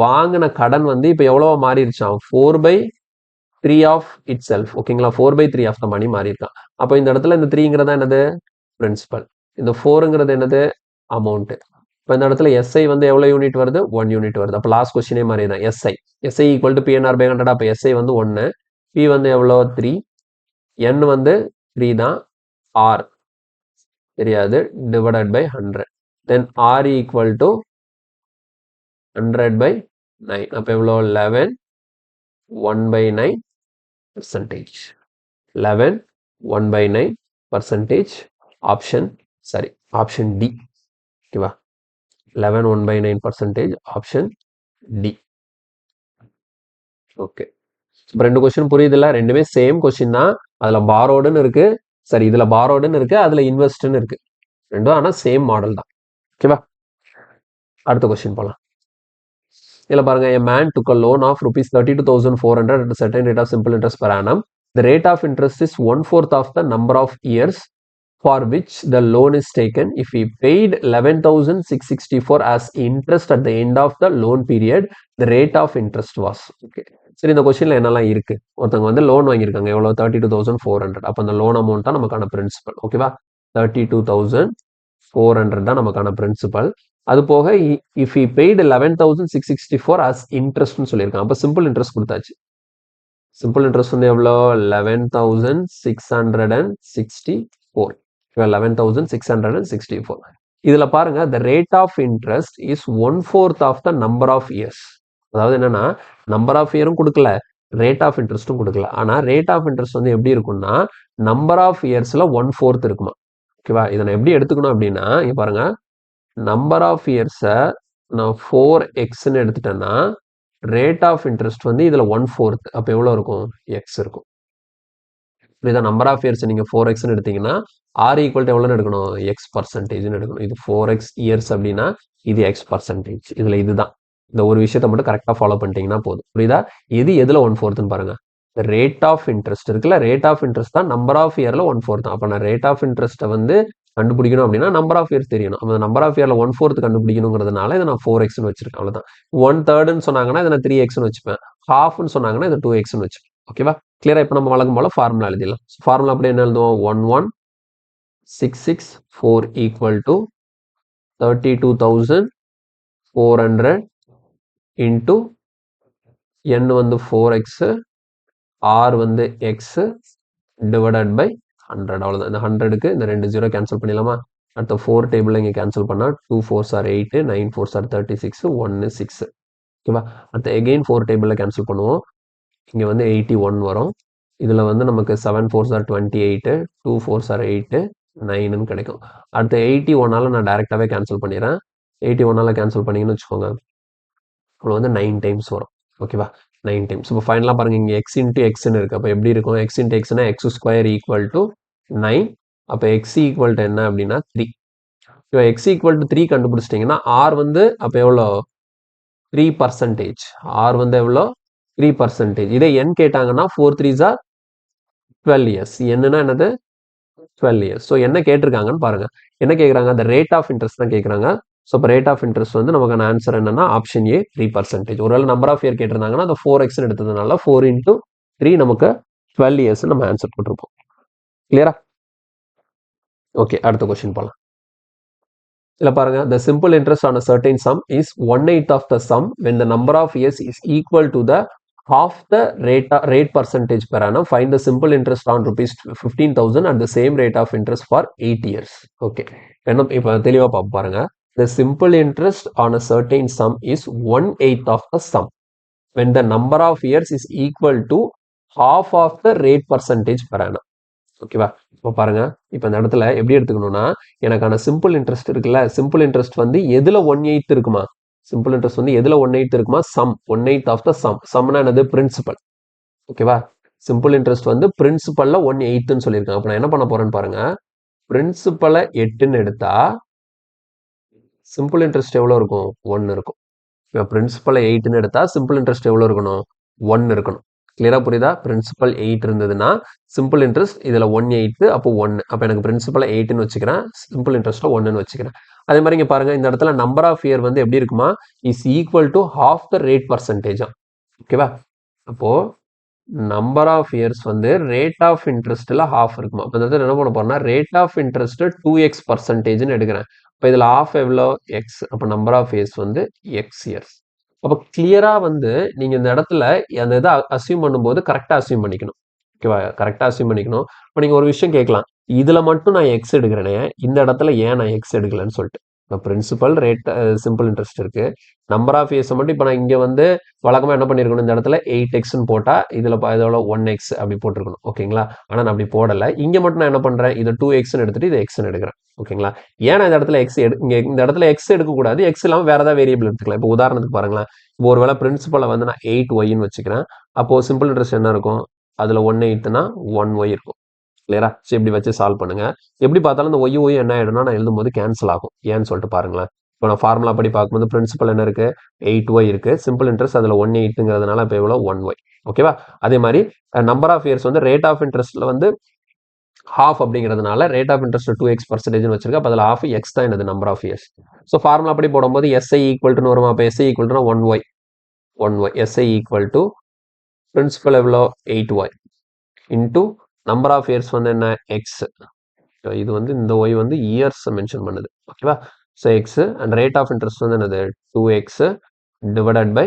வாங்கின கடன் வந்து இப்போ எவ்வளவா மாறிடுச்சான்? 4/3 ஆஃப் இட் செல்ஃப். ஓகேங்களா? 4/3 ஆஃப் த மணி மாறி இருக்கான். அப்போ இந்த இடத்துல இந்த 3ங்கிறதா என்னது? பிரின்சிபல். இந்த 4ங்கிறது என்னது? அமௌண்ட். இப்போ இந்த இடத்துல எஸ்ஐ வந்து எவ்வளவு யூனிட் வருது? 1 யூனிட் வருது. அப்போ லாஸ்ட் கொஸ்டினே மாதிரி தான். SI equal to PNR/100. அப்போ எஸ்ஐ வந்து 1, பி வந்து எவ்வளோ? 3, என் வந்து 3 தான், ஆர் தெரியாது, divided by 100. Then R equal to 100/9. அப்போ எவ்வளோ? 11 1/9%. 11 1/9%. Option D. ஓகேவா? 11 1/9%. Option D. ஓகே, இப்போ 2 கொஸ்டின் புரியுதுல்ல? ரெண்டுமே சேம் கொஸ்டின் தான். அதுல பாரோடுன்னு இருக்கு, சரி இதுல பாரோடுன்னு இருக்கு, அதுல இன்வெஸ்ட்னு இருக்கு. ரெண்டும் ஆனா சேம் மாடல் தான். ஓகேவா? அடுத்த கொஸ்டின் போலாம். இதுல பாருங்க, a man took a loan of rupees 32,400 at a certain rate of simple interest per annum. The rate of interest is 1/4 of the number of years for which the loan is taken. If he paid 11,664 as interest at the end of the loan period, the rate of interest was. Okay, சரி இந்த கொஸ்டின்ல என்னெல்லாம் இருக்கு? ஒருத்தவங்க வந்து loan வாங்கியிருக்காங்க, எவ்வளவு? 32,400. அப்போ அந்த லோன் அமௌண்ட் தான் நமக்கான பிரின்சிபல். ஓகேவா? 32,400 தான் நமக்கான பிரின்சிபல். அது போக இஃப் he paid 11,664 as interestன்னு சொல்லியிருக்காங்க. அப்போ சிம்பிள் இன்ட்ரெஸ்ட் கொடுத்தாச்சு. சிம்பிள் இன்ட்ரெஸ்ட் வந்து எவ்வளோ? 11,664. 11,664. இதுல பாருங்க, the rate of interest is 1/4 of the number of years. அதாவது என்னன்னா, நம்பர் ஆஃப் இயரும் கொடுக்கல, ரேட் ஆஃப் இன்ட்ரெஸ்ட்டும் கொடுக்கல. ஆனா ரேட் ஆஃப் இன்ட்ரெஸ்ட் வந்து எப்படி இருக்கும்னா நம்பர் ஆஃப் இயர்ஸ்ல 1/4 இருக்குமா. ஓகேவா? இதை நான் எப்படி எடுத்துக்கணும் அப்படின்னா, இங்க பாருங்க, நம்பர் ஆஃப் இயர்ஸை நான் 4xன்னு எடுத்துட்டேன்னா ரேட் ஆஃப் இன்ட்ரெஸ்ட் வந்து இதுல 1/4. அப்ப எவ்வளவு இருக்கும்? எக்ஸ் இருக்கும். புரியுதா? நம்பர் ஆஃப் இயர்ஸ் நீங்க 4xன்னு எடுத்தீங்கன்னா ஆர் ஈக்குவல் டு எவ்வளோன்னு எடுக்கணும்? x% எடுக்கணும். இது 4x இயர்ஸ் அப்படின்னா இது x%. இதுல இதுதான். இந்த ஒரு விஷயத்த மட்டும் கரெக்டா ஃபாலோ பண்ணிட்டீங்கன்னா போதும். புரியுதா? எதுல 1/4ன்னு பாருங்க. ரேட் ஆஃப் இன்ட்ரெஸ்ட் இருக்குல்ல, ரேட் ஆஃப் இன்ட்ரெஸ்ட் தான் நம்பர் ஆஃப் இயர்ல 1/4 தான். அப்ப நான் ரேட் ஆஃப் இன்ட்ரெஸ்ட்டை வந்து கண்டுபிடிக்கணும் அப்படின்னா நம்பர் ஆஃப் இயர்ஸ் தெரியணும். அந்த நம்பர் ஆஃப் இயர்ல 1/4 கண்டுபிடிக்கணுங்கிறதுனால இதை நான் 4xன்னு வச்சிருக்கேன். அவ்வளவுதான். 1/3ன்னு சொன்னாங்கன்னா இதை நான் 3xன்னு வச்சுப்பேன். ஹாஃப்னு சொன்னாங்கன்னா இதை 2xன்னு வச்சுப்பேன். ஓகேவா? கிளியரா? இப்போ நம்ம வழக்கம் போல ஃபார்முலா எழுதிடலாம். ஃபார்முலா அப்படி என்ன எழுதுவோம்? 11,664 ஈக்குவல் டு 32,400 இன்டூ n வந்து 4x, r வந்து x டிவைடட் பை 100. அவ்வளவுதான். இந்த 100க்கு இந்த 2 0 கேன்சல் பண்ணிடலாமா? அடுத்த 4 டேபிள் இங்கே கேன்சல் பண்ணா 2 4s are 8, 9 4s are 36, 1 6. ஓகேவா? அடுத்த எகெயின் 4 டேபிள்ல கேன்சல் பண்ணுவோம். இங்க வந்து 81 வரும். இதுல வந்து நமக்கு 7 4s are 28, 2 4s are 8, 9ன்னு கிடைக்கும். அடுத்த 81ஆல நான் டைரக்டாவே கேன்சல் பண்ணிடுறேன். 81ஆல கேன்சல் பண்ணீங்கன்னு வச்சுக்கோங்க, அவ்வளோ வந்து 9 டைம்ஸ் வரும். ஓகேவா? 9 டைம்ஸ். இப்போ ஃபைனலாக பாருங்க, இங்கே x இன்ட்டு எக்ஸ்ன்னு இருக்கு. அப்போ எப்படி இருக்கும்? x இன்ட்டு எக்ஸ்னா x² ஈக்குவல் டு 9. அப்போ எக்ஸ் ஈக்குவல் டு என்ன அப்படின்னா 3. இப்போ எக்ஸ் ஈக்குவல் டு 3 கண்டுபிடிச்சிட்டிங்கன்னா ஆர் வந்து அப்போ எவ்வளோ 3%. ஆர் வந்து எவ்வளோ 3%. இதே என் கேட்டாங்கன்னா 4 3s are 12 years. என்னன்னா என்னது 12 years. ஸோ என்ன கேட்டிருக்காங்கன்னு பாருங்க. என்ன கேட்குறாங்க, அந்த ரேட் ஆஃப் இன்ட்ரெஸ்ட் தான் கேட்குறாங்க. ஸோ இப்போ ரேட் ஆஃப் இன்ட்ரெஸ்ட் வந்து நமக்கான ஆன்சர் என்னன்னா ஆப்ஷன் ஏ 3%. ஒருவேளை நம்பர் ஆஃப் இயர் கேட்டிருந்தாங்கன்னா அந்த 4x எடுத்ததுனால 4 into 3 நமக்கு 12 years நம்ம ஆன்சர் போட்டிருப்போம். கிளியரா? ஓகே, அடுத்த கொஸ்டின் போகலாம். இதில் பாருங்க, the simple interest on a certain sum is 1/8 of the sum when the number of years is equal to the half the rate percentage per annum. Find the simple interest on rupees 15,000 at the same rate of interest for 8 years. Okay, என்ன இப்போ தெளிவா பார்ப்போம் பாருங்க. The simple interest on a certain sum is 1/8 of the sum when the number of years is equal to half of the rate percentage per annum. ஓகேவா? இப்போ பாருங்க, இப்போ இந்த இடத்துல எப்படி எடுத்துக்கணும்னா, எனக்கான சிம்பிள் இன்ட்ரெஸ்ட் இருக்குல்ல, சிம்பிள் இன்ட்ரெஸ்ட் வந்து எதுல 1/8 இருக்குமா? சிம்பிள் இன்ட்ரெஸ்ட் வந்து எதுல 1/8 இருக்குமா? Sum 1/8 of the sum. சம்னா என்னது? பிரின்சிபல். ஓகேவா? சிம்பிள் இன்ட்ரெஸ்ட் வந்து பிரின்சிபல்ல 1/8ன்னு சொல்லியிருக்காங்க. அப்போ நான் என்ன பண்ண போறேன்னு பாருங்க, பிரின்சிபலை 8ன்னு எடுத்தா சிம்பிள் இன்ட்ரெஸ்ட் எவ்வளோ இருக்கும்? 1 இருக்கும். இப்போ பிரின்சிபலை 8ன்னு எடுத்தா சிம்பிள் இன்ட்ரெஸ்ட் எவ்வளோ இருக்கணும்? 1 இருக்கணும். கிளியரா புரியுதா? பிரின்சிபல் 8 இருந்ததுன்னா சிம்பிள் இன்ட்ரெஸ்ட் இதுல 1/8, அப்போ 1. அப்போ எனக்கு பிரின்சிபலை 8ன்னு வச்சுக்கிறேன், சிம்பிள் இன்ட்ரெஸ்ட்ல 1ன்னு வச்சுக்கிறேன். அதே மாதிரி இங்க பாருங்க, இந்த இடத்துல நம்பர் ஆஃப் இயர் வந்து எப்படி இருக்குமா? Is equal to half the rate percentage. ஓகேவா? அப்போ நம்பர் ஆஃப் இயர்ஸ் வந்து ரேட் ஆஃப் இன்ட்ரெஸ்ட்ல half இருக்குமா? அப்போ இந்த இடத்துல என்ன பண்ண போறேன்னா, ரேட் ஆஃப் இன்ட்ரெஸ்ட் 2x% எடுக்கிறேன். இப்போ இதுல half எவ்வளோ? x. அப்போ நம்பர் ஆஃப் இயர்ஸ் வந்து x இயர்ஸ். அப்போ கிளியரா வந்து நீங்க இந்த இடத்துல அந்த இதை அசியூம் பண்ணும்போது கரெக்டா அசியூம் பண்ணிக்கணும். ஓகேவா? கரெக்டா அசியூம் பண்ணிக்கணும். இப்போ நீங்க ஒரு விஷயம் கேட்கலாம், இதுல மட்டும் நான் எக்ஸ் எடுக்கிறேனே, இந்த இடத்துல ஏன் நான் எக்ஸ் எடுக்கலன்னு சொல்லிட்டு. இப்போ பிரின்சிபல் ரேட் சிம்பிள் இன்ட்ரெஸ்ட் இருக்கு, நம்பர் ஆஃப் இயர்ஸ் மட்டும் இப்போ நான் இங்க வந்து வழக்கமா என்ன பண்ணிருக்கணும், இந்த இடத்துல 8xன்னு போட்டா இதுல இதோட 1x அப்படி போட்டிருக்கணும். ஓகேங்களா? ஆனா நான் அப்படி போடல. இங்க மட்டும் நான் என்ன பண்றேன், இது 2xன்னு எடுத்துட்டு இது xன்னு எடுக்கிறேன். ஓகேங்களா? ஏன்னா இந்த இடத்துல எக்ஸ் இங்க இந்த இடத்துல எக்ஸ் எடுக்கக்கூடாது, எக்ஸ் இல்லாமல் வேற ஏதாவது வேரியபிள் எடுத்துக்கலாம். இப்போ உதாரணத்துக்கு பாருங்களேன், இப்போ ஒருவேளை பிரின்சிபலை வந்து நான் 8yன்னு வச்சுக்கிறேன். அப்போ சிம்பிள் இன்ட்ரெஸ்ட் என்ன இருக்கும்? அதுல 1/8னா 1y இருக்கும். கிளியரா? சரி, இப்படி வச்சு சால்வ் பண்ணுங்க. எப்படி பார்த்தாலும் இந்த ஒய் என்ன ஆயிடும்னா நான் எழுதும்போது கேன்சல் ஆகும். ஏன்னு சொல்லிட்டு பாருங்களேன். இப்போ நான் ஃபார்முலா படி பார்க்கும்போது பிரின்சிபல் என்ன இருக்கு? 8y இருக்கு. சிம்பிள் இன்ட்ரெஸ்ட் அதுல 1/8ங்கிறதுனால இப்போ எவ்வளோ 1y. ஓகேவா? அதே மாதிரி நம்பர் ஆஃப் இயர்ஸ் வந்து ரேட் ஆஃப் இன்ட்ரெஸ்ட்ல வந்து half அப்படிங்கிறதுனால ரேட் ஆஃப் இன்ட்ரெஸ்ட் 2x% வச்சிருக்கேன். அப்போ அதில் half x தான் என்னது number of years. So formula படி போடும்போது SI ஈக்குவல் டுன்னு வருமா? அப்போ SI ஈக்குவல் டுனா 1y. SI equal to principal எவ்வளோ? 8y into number of years வந்து என்ன? x. இது வந்து இந்த y வந்து இயர்ஸ் மென்ஷன் பண்ணுது. ஓகேவா? So x and rate of interest வந்து என்னது? 2x divided by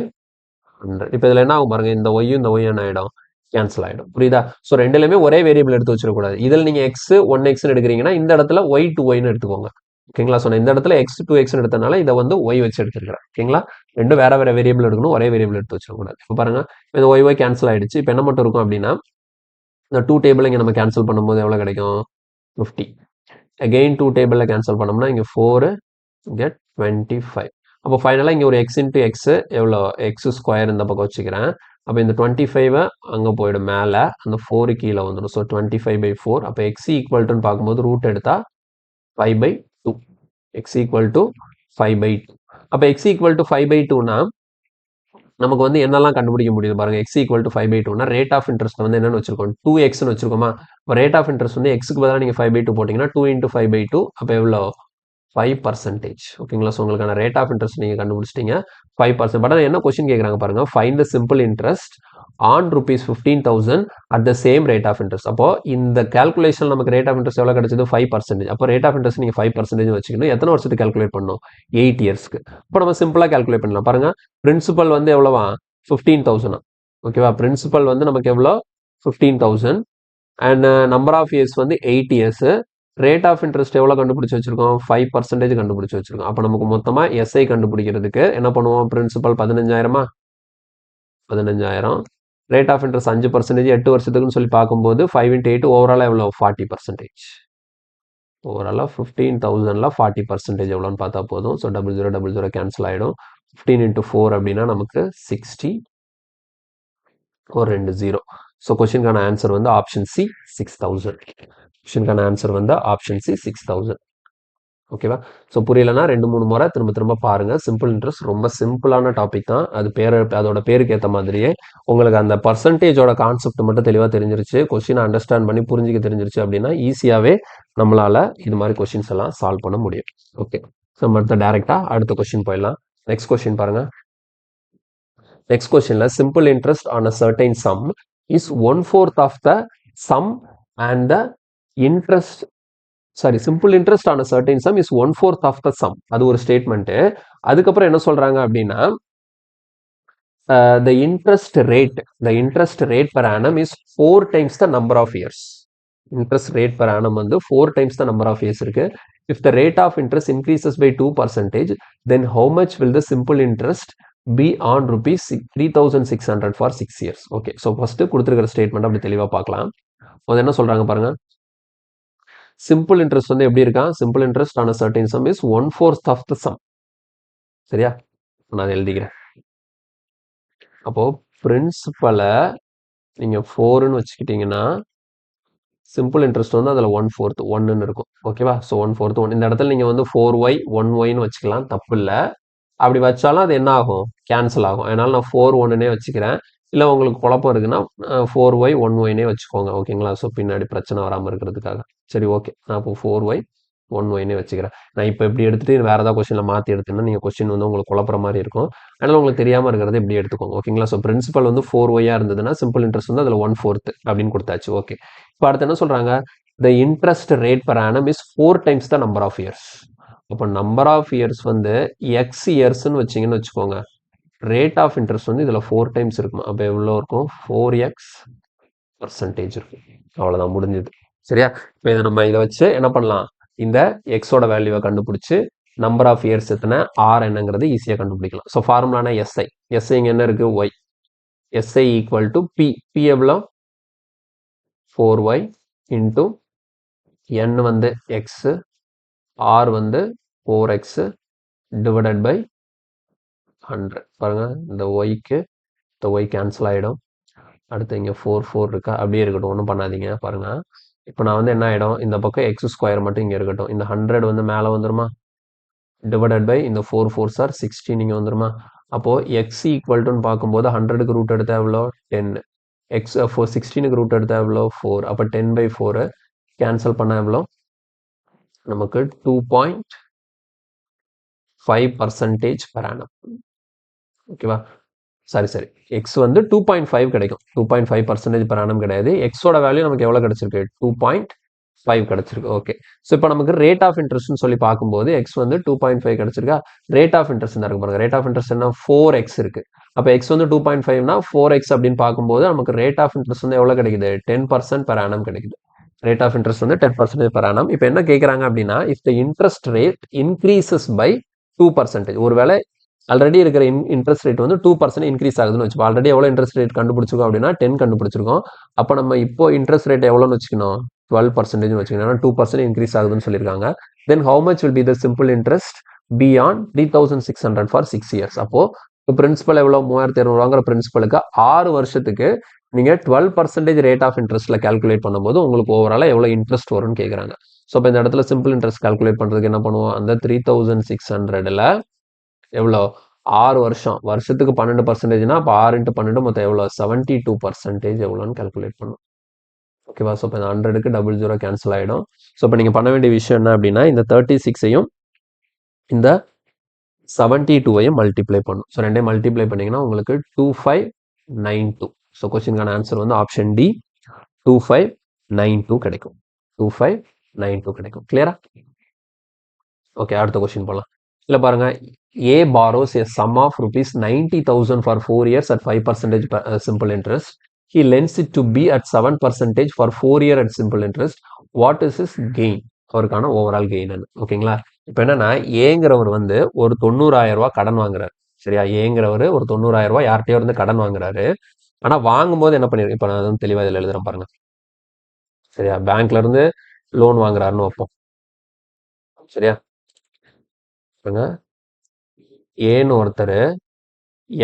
100. இப்போ இதில் என்ன ஆகும் பாருங்க, இந்த ஒய்யும் இந்த ஒய் என்ன ஆகிடும்? கேன்சல் ஆகிடும். புரியுதா? ஸோ ரெண்டுலையுமே ஒரே வேரியபிள் எடுத்து வச்சிடக்கூடாது. இதில் நீங்கள் எக்ஸ் 1xன்னு எடுக்கிறீங்கன்னா இந்த இடத்துல ஒய் 2yன்னு எடுத்துக்கோங்க. ஓகேங்களா? ஸோ இந்த இடத்துல x 2xன்னு எடுத்தனால இதை வந்து ஒய் வச்சு எடுத்துருக்கிறேன். ஓகேங்களா? ரெண்டும் வேற வேற வேரியபிள் எடுக்கணும், ஒரே வேரியபிள் எடுத்து வச்சிடக்கூடாது. இப்போ பாருங்க, இந்த ஒய் கேன்சல் ஆயிடுச்சு. இப்போ என்ன மட்டும் இருக்கும் அப்படின்னா, இந்த 2 டேபிள் இங்கே நம்ம கேன்சல் பண்ணும்போது எவ்வளோ கிடைக்கும்? 50. அகெயின் 2 டேபிளில் கேன்சல் பண்ணோம்னா இங்கே 4 இங்கே 25. அப்போ ஃபைனலாக இங்கே ஒரு எக்ஸ் இன்ட்டு எக்ஸ் எவ்வளோ? எக்ஸ் ஸ்கொயர் இந்த பக்கம் வச்சுக்கிறேன். அப்போ இந்த 25 அங்கே போயிடும் மேலே, அந்த 4 கீழே வந்துடும். ஸோ 25/4. அப்போ எக்ஸ் ஈக்குவல்ட்டுன்னு பார்க்கும்போது ரூட் எடுத்தா 5/2. X equal to 5/2. அப்போ எக்ஸ் ஈக்குவல் டு 5/2னா நமக்கு வந்து என்னெல்லாம் கண்டுபிடிக்க முடியுது பாருங்க. எக்ஸ் ஈக்குவல் டு 5/2னா ரேட் ஆஃப் இன்ட்ரெஸ்ட் வந்து என்னன்னு வச்சிருக்கோம்? 2xன்னு வச்சிருக்கோமா? இப்போ ரேட் ஆஃப் இன்ட்ரெஸ்ட் வந்து எக்ஸுக்கு பதிலாக நீங்கள் 5/2 போட்டிங்கன்னா 2 into 5/2 அப்போ எவ்வளோ? 5%. ஓகேங்களா? ஸோ உங்களுக்கான ரேட் ஆஃப் இன்ட்ரெஸ்ட் நீங்கள் கண்டுபிடிச்சிட்டீங்க 5%. பட் ஆனால் என்ன கொஸ்டின் கேட்குறாங்க பாருங்க, find the simple interest on rupees 15,000 at the same rate of interest. அப்போ இந்த கால்குலேஷன் நமக்கு ரேட் ஆஃப் இன்ட்ரெஸ்ட் எவ்வளோ கிடைச்சது? 5%. அப்போ ரேட் ஆஃப் இன்ட்ரெஸ்ட் நீங்கள் 5% வச்சுக்கணும். எத்தனை வருஷத்துக்கு கால்குலேட் பண்ணணும்? 8 இயர்ஸ்க்கு. இப்போ நம்ம சிம்பிளாக கால்குலேட் பண்ணலாம். பாருங்க, பிரின்சிபல் வந்து எவ்வளோவா? 15,000. ஓகேவா? பிரின்சிபல் வந்து நமக்கு எவ்வளோ? 15,000 அண்ட் நம்பர் ஆஃப் இயர்ஸ் வந்து 8 இயர்ஸ். ரேட் ஆஃப் இன்ட்ரெஸ்ட் எவ்வளோ கண்டுபிடிச்சி வச்சிருக்கோம்? 5% கண்டுபிடிச்சி வச்சிருக்கோம். அப்போ நமக்கு மொத்தமாக எஸ்ஐ கண்டுபிடிக்கிறதுக்கு என்ன பண்ணுவோம்? பிரின்சிபல் 15,000மா? 15,000. ரேட் ஆஃப் இன்ட்ரெஸ்ட் 5%, 8 வருஷத்துக்குன்னு சொல்லி பார்க்கும்போது 5 into 8 ஓவராலாக எவ்வளோ? 40%. ஓவராலாக 15,000ல 40% எவ்வளோன்னு பார்த்தா போதும். ஸோ 0000 கேன்சல் ஆகிடும். 15 into 4 அப்படின்னா நமக்கு 60. ஒரு 2 0. ஸோ கொஸ்டினுக்கான ஆன்சர் வந்து ஆப்ஷன் சி 6,000. கொஷினுக்கான ஆன்சர் வந்து ஆப்ஷன் சி 6000. ஓகேவா? ஸோ புரியலன்னா 2-3 முறை திரும்ப திரும்ப பாருங்க. சிம்பிள் இன்ட்ரெஸ்ட் ரொம்ப சிம்பிளான டாபிக் தான். அதோட பேருக்கு ஏற்ற மாதிரியே உங்களுக்கு அந்த பர்சன்டேஜோட கான்செப்ட் மட்டும் தெளிவாக தெரிஞ்சிருச்சு, கொஷினை அண்டர்ஸ்டாண்ட் பண்ணி புரிஞ்சிக்க தெரிஞ்சிருச்சு அப்படின்னா ஈஸியாகவே நம்மளால இது மாதிரி கொஷின்ஸ் எல்லாம் சால்வ் பண்ண முடியும். ஓகே, ஸோ நம்ம அடுத்த கொஷின் போயிடலாம். நெக்ஸ்ட் கொஷின் பாருங்க. நெக்ஸ்ட் கொஸ்டின்ல simple interest on a certain sum is 1/4 of the sum and the interest simple interest on a certain sum is 1/4 of the sum. அது ஒரு ஸ்டேட்மெண்ட். அதுக்கப்புறம் என்ன சொல்றாங்க அப்படின்னா the interest rate per annum is 4 times the number of years. Interest rate per annum வந்து 4 times the number of years இருக்கு. If the rate of interest increases by 2%, then how much will the simple interest be on rupees 3600 for 6 years? Okay, so first கொடுத்திருக்கிற statement அப்படி தெளிவா பார்க்கலாம். அது என்ன சொல்றாங்க பாருங்க. சிம்பிள் இன்ட்ரெஸ்ட் வந்து எப்படி இருக்கா? Simple interest on a certain sum is 1/4 of the sum. சரியா? நான் எழுதிக்கிறேன். அப்போ பிரின்சிபலை நீங்க 4ன்னு வச்சுக்கிட்டீங்கன்னா சிம்பிள் இன்ட்ரெஸ்ட் வந்து அதில் 1/4 1ன்னு இருக்கும். ஓகேவா? ஸோ 1/4 1. இந்த இடத்துல நீங்க வந்து 4y 1yன்னு வச்சுக்கலாம், தப்பு இல்லை. அப்படி வச்சாலும் அது என்ன ஆகும்? கேன்சல் ஆகும். அதனால நான் 4 1னே வச்சுக்கிறேன். இல்லை உங்களுக்கு குழப்பம் இருக்குன்னா 4y 1yனே வச்சுக்கோங்க. ஓகேங்களா? ஸோ பின்னாடி பிரச்சனை வராமல் இருக்கிறதுக்காக. சரி, ஓகே, நான் இப்போ 4y 1yனே வச்சுக்கிறேன். நான் இப்போ இப்படி எடுத்துட்டு வேற ஏதாவது கொஸ்டினில் மாற்றி எடுத்தேன்னா நீங்கள் கொஸ்டின் வந்து உங்களுக்கு குழப்பற மாதிரி இருக்கும். அதனால உங்களுக்கு தெரியாமல் இருக்கிறத இப்படி எடுத்துக்கோங்க. ஓகேங்களா? ஸோ பிரின்சிபல் வந்து 4y இருந்ததுன்னா சிம்பிள் இன்ட்ரெஸ்ட் வந்து அதில் 1/4 அப்படின்னு கொடுத்தாச்சு. ஓகே, இப்போ அடுத்து என்ன சொல்றாங்க? the interest rate per annum is 4 times the number of years. அப்போ நம்பர் ஆஃப் இயர்ஸ் வந்து எக்ஸ் இயர்ஸ்ன்னு வச்சிங்கன்னு வச்சுக்கோங்க. ரேட் ஆஃப் இன்ட்ரெஸ்ட் வந்து இதில் 4 டைம்ஸ் இருக்கும். அப்போ எவ்வளோ இருக்கும்? 4x% இருக்கும். அவ்வளோதான், முடிஞ்சது. சரியா? இப்போ இதை நம்ம இதை வச்சு என்ன பண்ணலாம்? இந்த எக்ஸோட வேல்யூவை கண்டுபிடிச்சி நம்பர் ஆஃப் இயர்ஸ் எத்தனை, ஆர் என்னங்கிறது ஈஸியாக கண்டுபிடிக்கலாம். So ஃபார்முலானா SI. எஸ்ஐ இங்கே என்ன இருக்குது? Y. SI equal to P. P எவ்வளோ? 4y இன்ட்டு n வந்து எக்ஸு, ஆர் வந்து 4x டிவைடட் பை 100. பாருங்க, இந்த ஒய்க்கு இந்த ஒய் கேன்சல் ஆகிடும். அடுத்து இங்கே 4 இருக்கா? அப்படியே இருக்கட்டும், ஒன்றும் பண்ணாதீங்க. பாருங்க, இப்போ நான் வந்து என்ன ஆகிடும்? இந்த பக்கம் x² மட்டும் இங்கே இருக்கட்டும். இந்த 100 வந்து மேலே வந்துருமா? டிவைடட் பை இந்த 4 4s are 16 இங்கே வந்துருமா? அப்போது எக்ஸ் ஈக்குவல்ட்டுன்னு பார்க்கும்போது 100க்கு ரூட் எடுத்தால் எவ்வளோ? 10. எக்ஸ் 16க்கு ரூட் எடுத்தால் எவ்வளோ? 4. அப்போ 10/4 கேன்சல் பண்ணால் எவ்வளோ? நமக்கு 2.5% per annum. ஓகேவா? சரி, எக்ஸ் வந்து 2.5 கிடைக்கும். 2.5% per annum கிடையாது. எக்ஸோட வேல்யூ நமக்கு எவ்வளோ கிடைச்சிருக்கு? 2.5 கிடைச்சிருக்கு. ஓகே, ஸோ இப்போ நமக்கு ரேட் ஆஃப் இன்ட்ரெஸ்ட்னு சொல்லி பார்க்கும்போது எக்ஸ் வந்து 2.5 கிடைச்சிருக்கா? ரேட் ஆஃப் இன்ட்ரெஸ்ட் இருக்கு பாருங்க. ரேட் ஆஃப் இன்ட்ரெஸ்ட் என்ன? 4x இருக்கு. அப்போ எக்ஸ் வந்து 2.5னா 4x அப்படின்னு பார்க்கும்போது நமக்கு ரேட் ஆஃப் இன்ட்ரெஸ்ட் வந்து எவ்வளோ கிடைக்குது? 10% per annum கிடைக்குது. ரேட் ஆஃப் இன்ட்ரெஸ்ட் வந்து 10% per annum. இப்போ என்ன கேட்குறாங்க அப்படின்னா, if the interest rate increases by 2%. ஒருவேளை ஆல்ரெடி இருக்கிற இன்ட்ரெஸ்ட் ரேட் வந்து 2% இன்க்ரீஸ் ஆகுதுன்னு வச்சுப்போம். ஆல்ரெடி எவ்வளோ இன்ட்ரெஸ்ட் ரேட் கண்டுபிடிச்சிருக்கோம் அப்படின்னா 10 கண்டுபிடிச்சிருக்கோம். அப்போ நம்ம இப்போ இன்ட்ரெஸ்ட் ரேட் எவ்வளோன்னு வச்சுக்கணும்? 12% வச்சுக்கணும். ஏன்னா 2% இன்க்ரீஸ் ஆகுதுன்னு சொல்லியிருக்காங்க. தென் how much will be the simple interest beyond 3600 for 6 years. அப்போ இப்போ பிரின்சிபல் எவ்வளோ? 3200 பிரின்சிபலுக்கு 6 வருஷத்துக்கு நீங்கள் 12% ரேட் ஆஃப் இன்ட்ரெஸ்ட்டில் கால்குலேட் பண்ணும்போது உங்களுக்கு ஓவராலாக எவ்வளோ இன்ட்ரெஸ்ட் வரும்னு கேட்குறாங்க. ஸோ இப்போ இந்த இடத்துல சிம்பிள் இன்ட்ரெஸ்ட் கால்குலேட் பண்ணுறதுக்கு என்ன பண்ணுவோம்? அந்த 3600ல் எவ்வளோ? 6 வருஷம், வருஷத்துக்கு 12%னா அப்போ 6 × 12 மொத்தம் எவ்வளோ? 72% எவ்வளோன்னு கால்குலேட் பண்ணும். ஓகேவா? ஸோ இப்போ இந்த 100க்கு 00 கேன்சல் ஆகிடும். ஸோ இப்போ நீங்கள் பண்ண வேண்டிய விஷயம் என்ன அப்படின்னா, இந்த 36ஐயும் இந்த 72ஐயும் மல்டிப்ளை பண்ணும். ஸோ ரெண்டையும் மல்டிப்ளை பண்ணிங்கன்னா உங்களுக்கு 2592. ஸோ கொஸ்டினுக்கான ஆன்சர் வந்து ஆப்ஷன் டி 2592 கிடைக்கும். 2592 கிடைக்கும். கிளியரா? ஓகே, அடுத்த கொஸ்டின் போகலாம். இல்லை பாருங்க, A borrows a sum of rupees 90,000 for 4 years at 5% simple interest. He lends it to B at 7% for 4 years at simple interest. What is his gain? அவருக்கான overall gain என்ன? ஓகேங்களா? இப்போ என்னன்னா, ஏங்கிறவர் வந்து ஒரு 90,000 ரூபாய் கடன் வாங்குறாரு. சரியா? ஏங்கிறவர் ஒரு 90,000 ரூபாய் யார்கிட்டயோ இருந்து கடன் வாங்குறாரு. ஆனா வாங்கும்போது என்ன பண்ணிருக்கு? இப்போ நான் தெளிவாக இதில் எழுதுறேன் பாருங்க. சரியா? பேங்க்ல இருந்து லோன் வாங்குறாருன்னு வைப்போம். சரியா? ஏன்னு ஒருத்தர்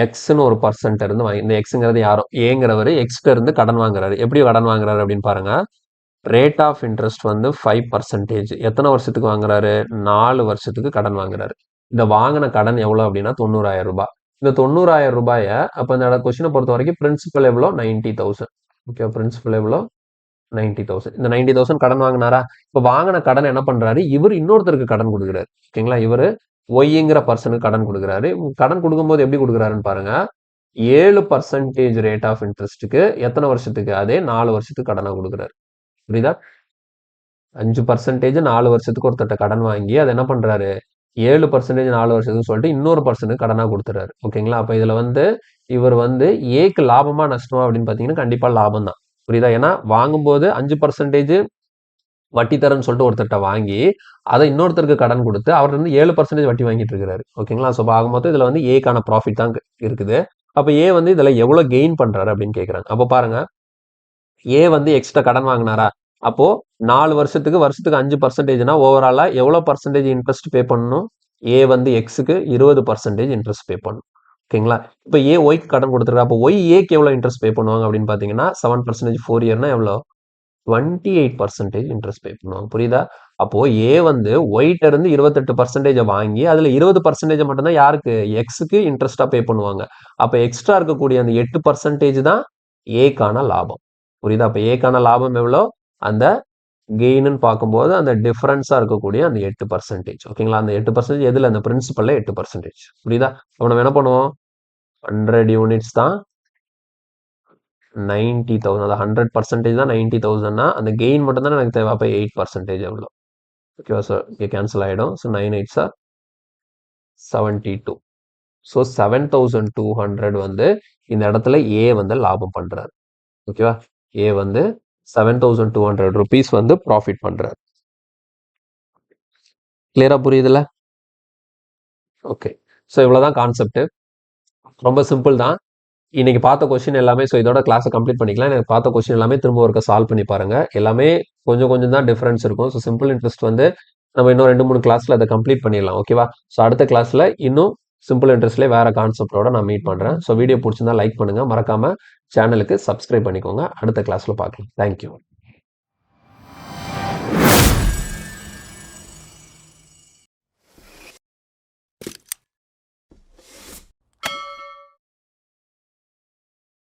எக்ஸ்ன்னு ஒரு பர்சன்ட் இருந்து வாங்கி, இந்த எக்ஸுங்கிறது யாரும் ஏங்கிறவர் எக்ஸ்ட இருந்து கடன் வாங்குறாரு. எப்படி கடன் வாங்குறாரு அப்படின்னு பாருங்க. ரேட் ஆஃப் இன்ட்ரெஸ்ட் வந்து 5%. எத்தனை வருஷத்துக்கு வாங்குறாரு? 4 வருஷத்துக்கு கடன் வாங்குறாரு. இந்த வாங்கின கடன் எவ்வளோ அப்படின்னா 90,000 ரூபாய். இந்த 90,000 ரூபாய அப்போ இந்த கொஸ்டினை பொறுத்த வரைக்கும் பிரின்சிபல் எவ்வளோ? 90,000. ஓகே, பிரின்சிபல் எவ்வளோ? 90,000. இந்த 90,000 கடன் வாங்கினாரா? இப்போ வாங்கின கடன் என்ன பண்றாரு? இவர் இன்னொருத்தருக்கு கடன் கொடுக்குறாரு. ஓகேங்களா? இவர் ஒய்ங்கிற பர்சனுக்கு கடன் கொடுக்குறாரு. கடன் கொடுக்கும்போது எப்படி கொடுக்குறாருன்னு பாருங்க. 7% ரேட் ஆஃப் இன்ட்ரெஸ்ட்டுக்கு எத்தனை வருஷத்துக்கு? அதே 4 வருஷத்துக்கு கடனை கொடுக்குறாரு. புரியுதா? 5% 4 வருஷத்துக்கு ஒருத்தட்ட கடன் வாங்கி அதை என்ன பண்றாரு? 7% 4 வருஷத்துக்கு சொல்லிட்டு இன்னொரு பர்சனுக்கு கடனா கொடுத்துறாரு. ஓகேங்களா? அப்ப இதுல வந்து இவர் வந்து ஏக்கு லாபமா நஷ்டமா அப்படின்னு பாத்தீங்கன்னா கண்டிப்பா லாபம் தான். புரியுதா? ஏன்னா வாங்கும்போது 5% வட்டி தரேன்னு சொல்லிட்டு ஒருத்தர்ட்ட வாங்கி அதை இன்னொருத்தருக்கு கடன் கொடுத்து அவர் வந்து 7% வட்டி வாங்கிட்டு இருக்காரு. ஓகேங்களா? ஸோ ஆகும்போது இதுல வந்து ஏக்கான ப்ராஃபிட் தான் இருக்குது. அப்ப ஏ வந்து இதுல எவ்வளவு கெயின் பண்றாரு அப்படின்னு கேட்கறாங்க. அப்ப பாருங்க, ஏ வந்து எக்ஸ்ட்ரா கடன் வாங்கினாரா? அப்போ 4 வருஷத்துக்கு 5%னா ஓவராலா எவ்வளவு பர்சன்டேஜ் இன்ட்ரெஸ்ட் பே பண்ணணும்? ஏ வந்து எக்ஸுக்கு 20% இன்ட்ரெஸ்ட் பே பண்ணணும். ஓகேங்களா? இப்போ ஏ ஒய்க்கு கடன் கொடுத்துருக்கா. அப்போ ஒய் ஏக்கு எவ்வளவு இன்ட்ரெஸ்ட் பே பண்ணுவாங்க அப்படின்னு பாத்தீங்கன்னா 7% 4 இயர்னா எவ்வளோ? 28% இன்ட்ரெஸ்ட் பே பண்ணுவாங்க. புரியுதா? அப்போ ஏ வந்து ஒய்ட்ட இருந்து 28% வாங்கி அதுல 20% மட்டும்தான் யாருக்கு? எக்ஸுக்கு இன்ட்ரெஸ்டா பே பண்ணுவாங்க. அப்ப எக்ஸ்ட்ரா இருக்கக்கூடிய அந்த 8% தான் ஏக்கான லாபம். புரியுதா? அப்ப ஏக்கான லாபம் எவ்வளோ? அந்த கெயின்னு பார்க்கும்போது அந்த டிஃபரன்ஸா இருக்கக்கூடிய அந்த 8%. ஓகேங்களா? அந்த 8% எதுல? அந்த பிரின்சிபல்ல 8%. புரியுதா? அப்ப நம்ம என்ன பண்ணுவோம்? 100 யூனிட்ஸ் தான் 90,000. அது 100% தான் 90,000னா அந்த கெயின் மட்டும் தான் எனக்கு தேவை. அப்ப 8% எவ்வளோ? ஓகேவா சார்? இங்கே கேன்சல் ஆயிடும். So 9 8 sir 72. ஸோ 7,200 வந்து இந்த இடத்துல ஏ வந்து லாபம் பண்றாரு. ஓகேவா? ஏ வந்து 7,200 ருபீஸ் வந்து ப்ராஃபிட் பண்றாரு. கிளியரா புரியுதுல்ல? ஓகே. ஸோ இவ்வளோதான் கான்செப்ட். ரொம்ப சிம்பிள் தான். இன்னைக்கு பார்த்த கொஸ்டின் எல்லாமே, ஸோ இதோட கிளாஸை கம்ப்ளீட் பண்ணிக்கலாம். எனக்கு பார்த்த கொஸ்டின் எல்லாமே திரும்ப ஒருக்க சால்வ் பண்ணி பாருங்க. எல்லாமே கொஞ்சம் கொஞ்சம் தான் டிஃபரன்ஸ் இருக்கும். ஸோ சிம்பிள் இன்ட்ரெஸ்ட் வந்து நம்ம இன்னும் 2-3 கிளாஸ்ல அதை கம்ப்ளீட் பண்ணிடலாம். ஓகேவா? ஸோ அடுத்த கிளாஸ்ல இன்னும் சிம்பிள் இன்ட்ரெஸ்ட்லேயே வேற கான்செப்டோட நான் மீட் பண்றேன். ஸோ வீடியோ பிடிச்சிருந்தா லைக் பண்ணுங்க. மறக்காம சேனலுக்கு சப்ஸ்கிரைப் பண்ணிக்கோங்க. அடுத்த கிளாஸ்ல பார்க்கலாம். தேங்க்யூ.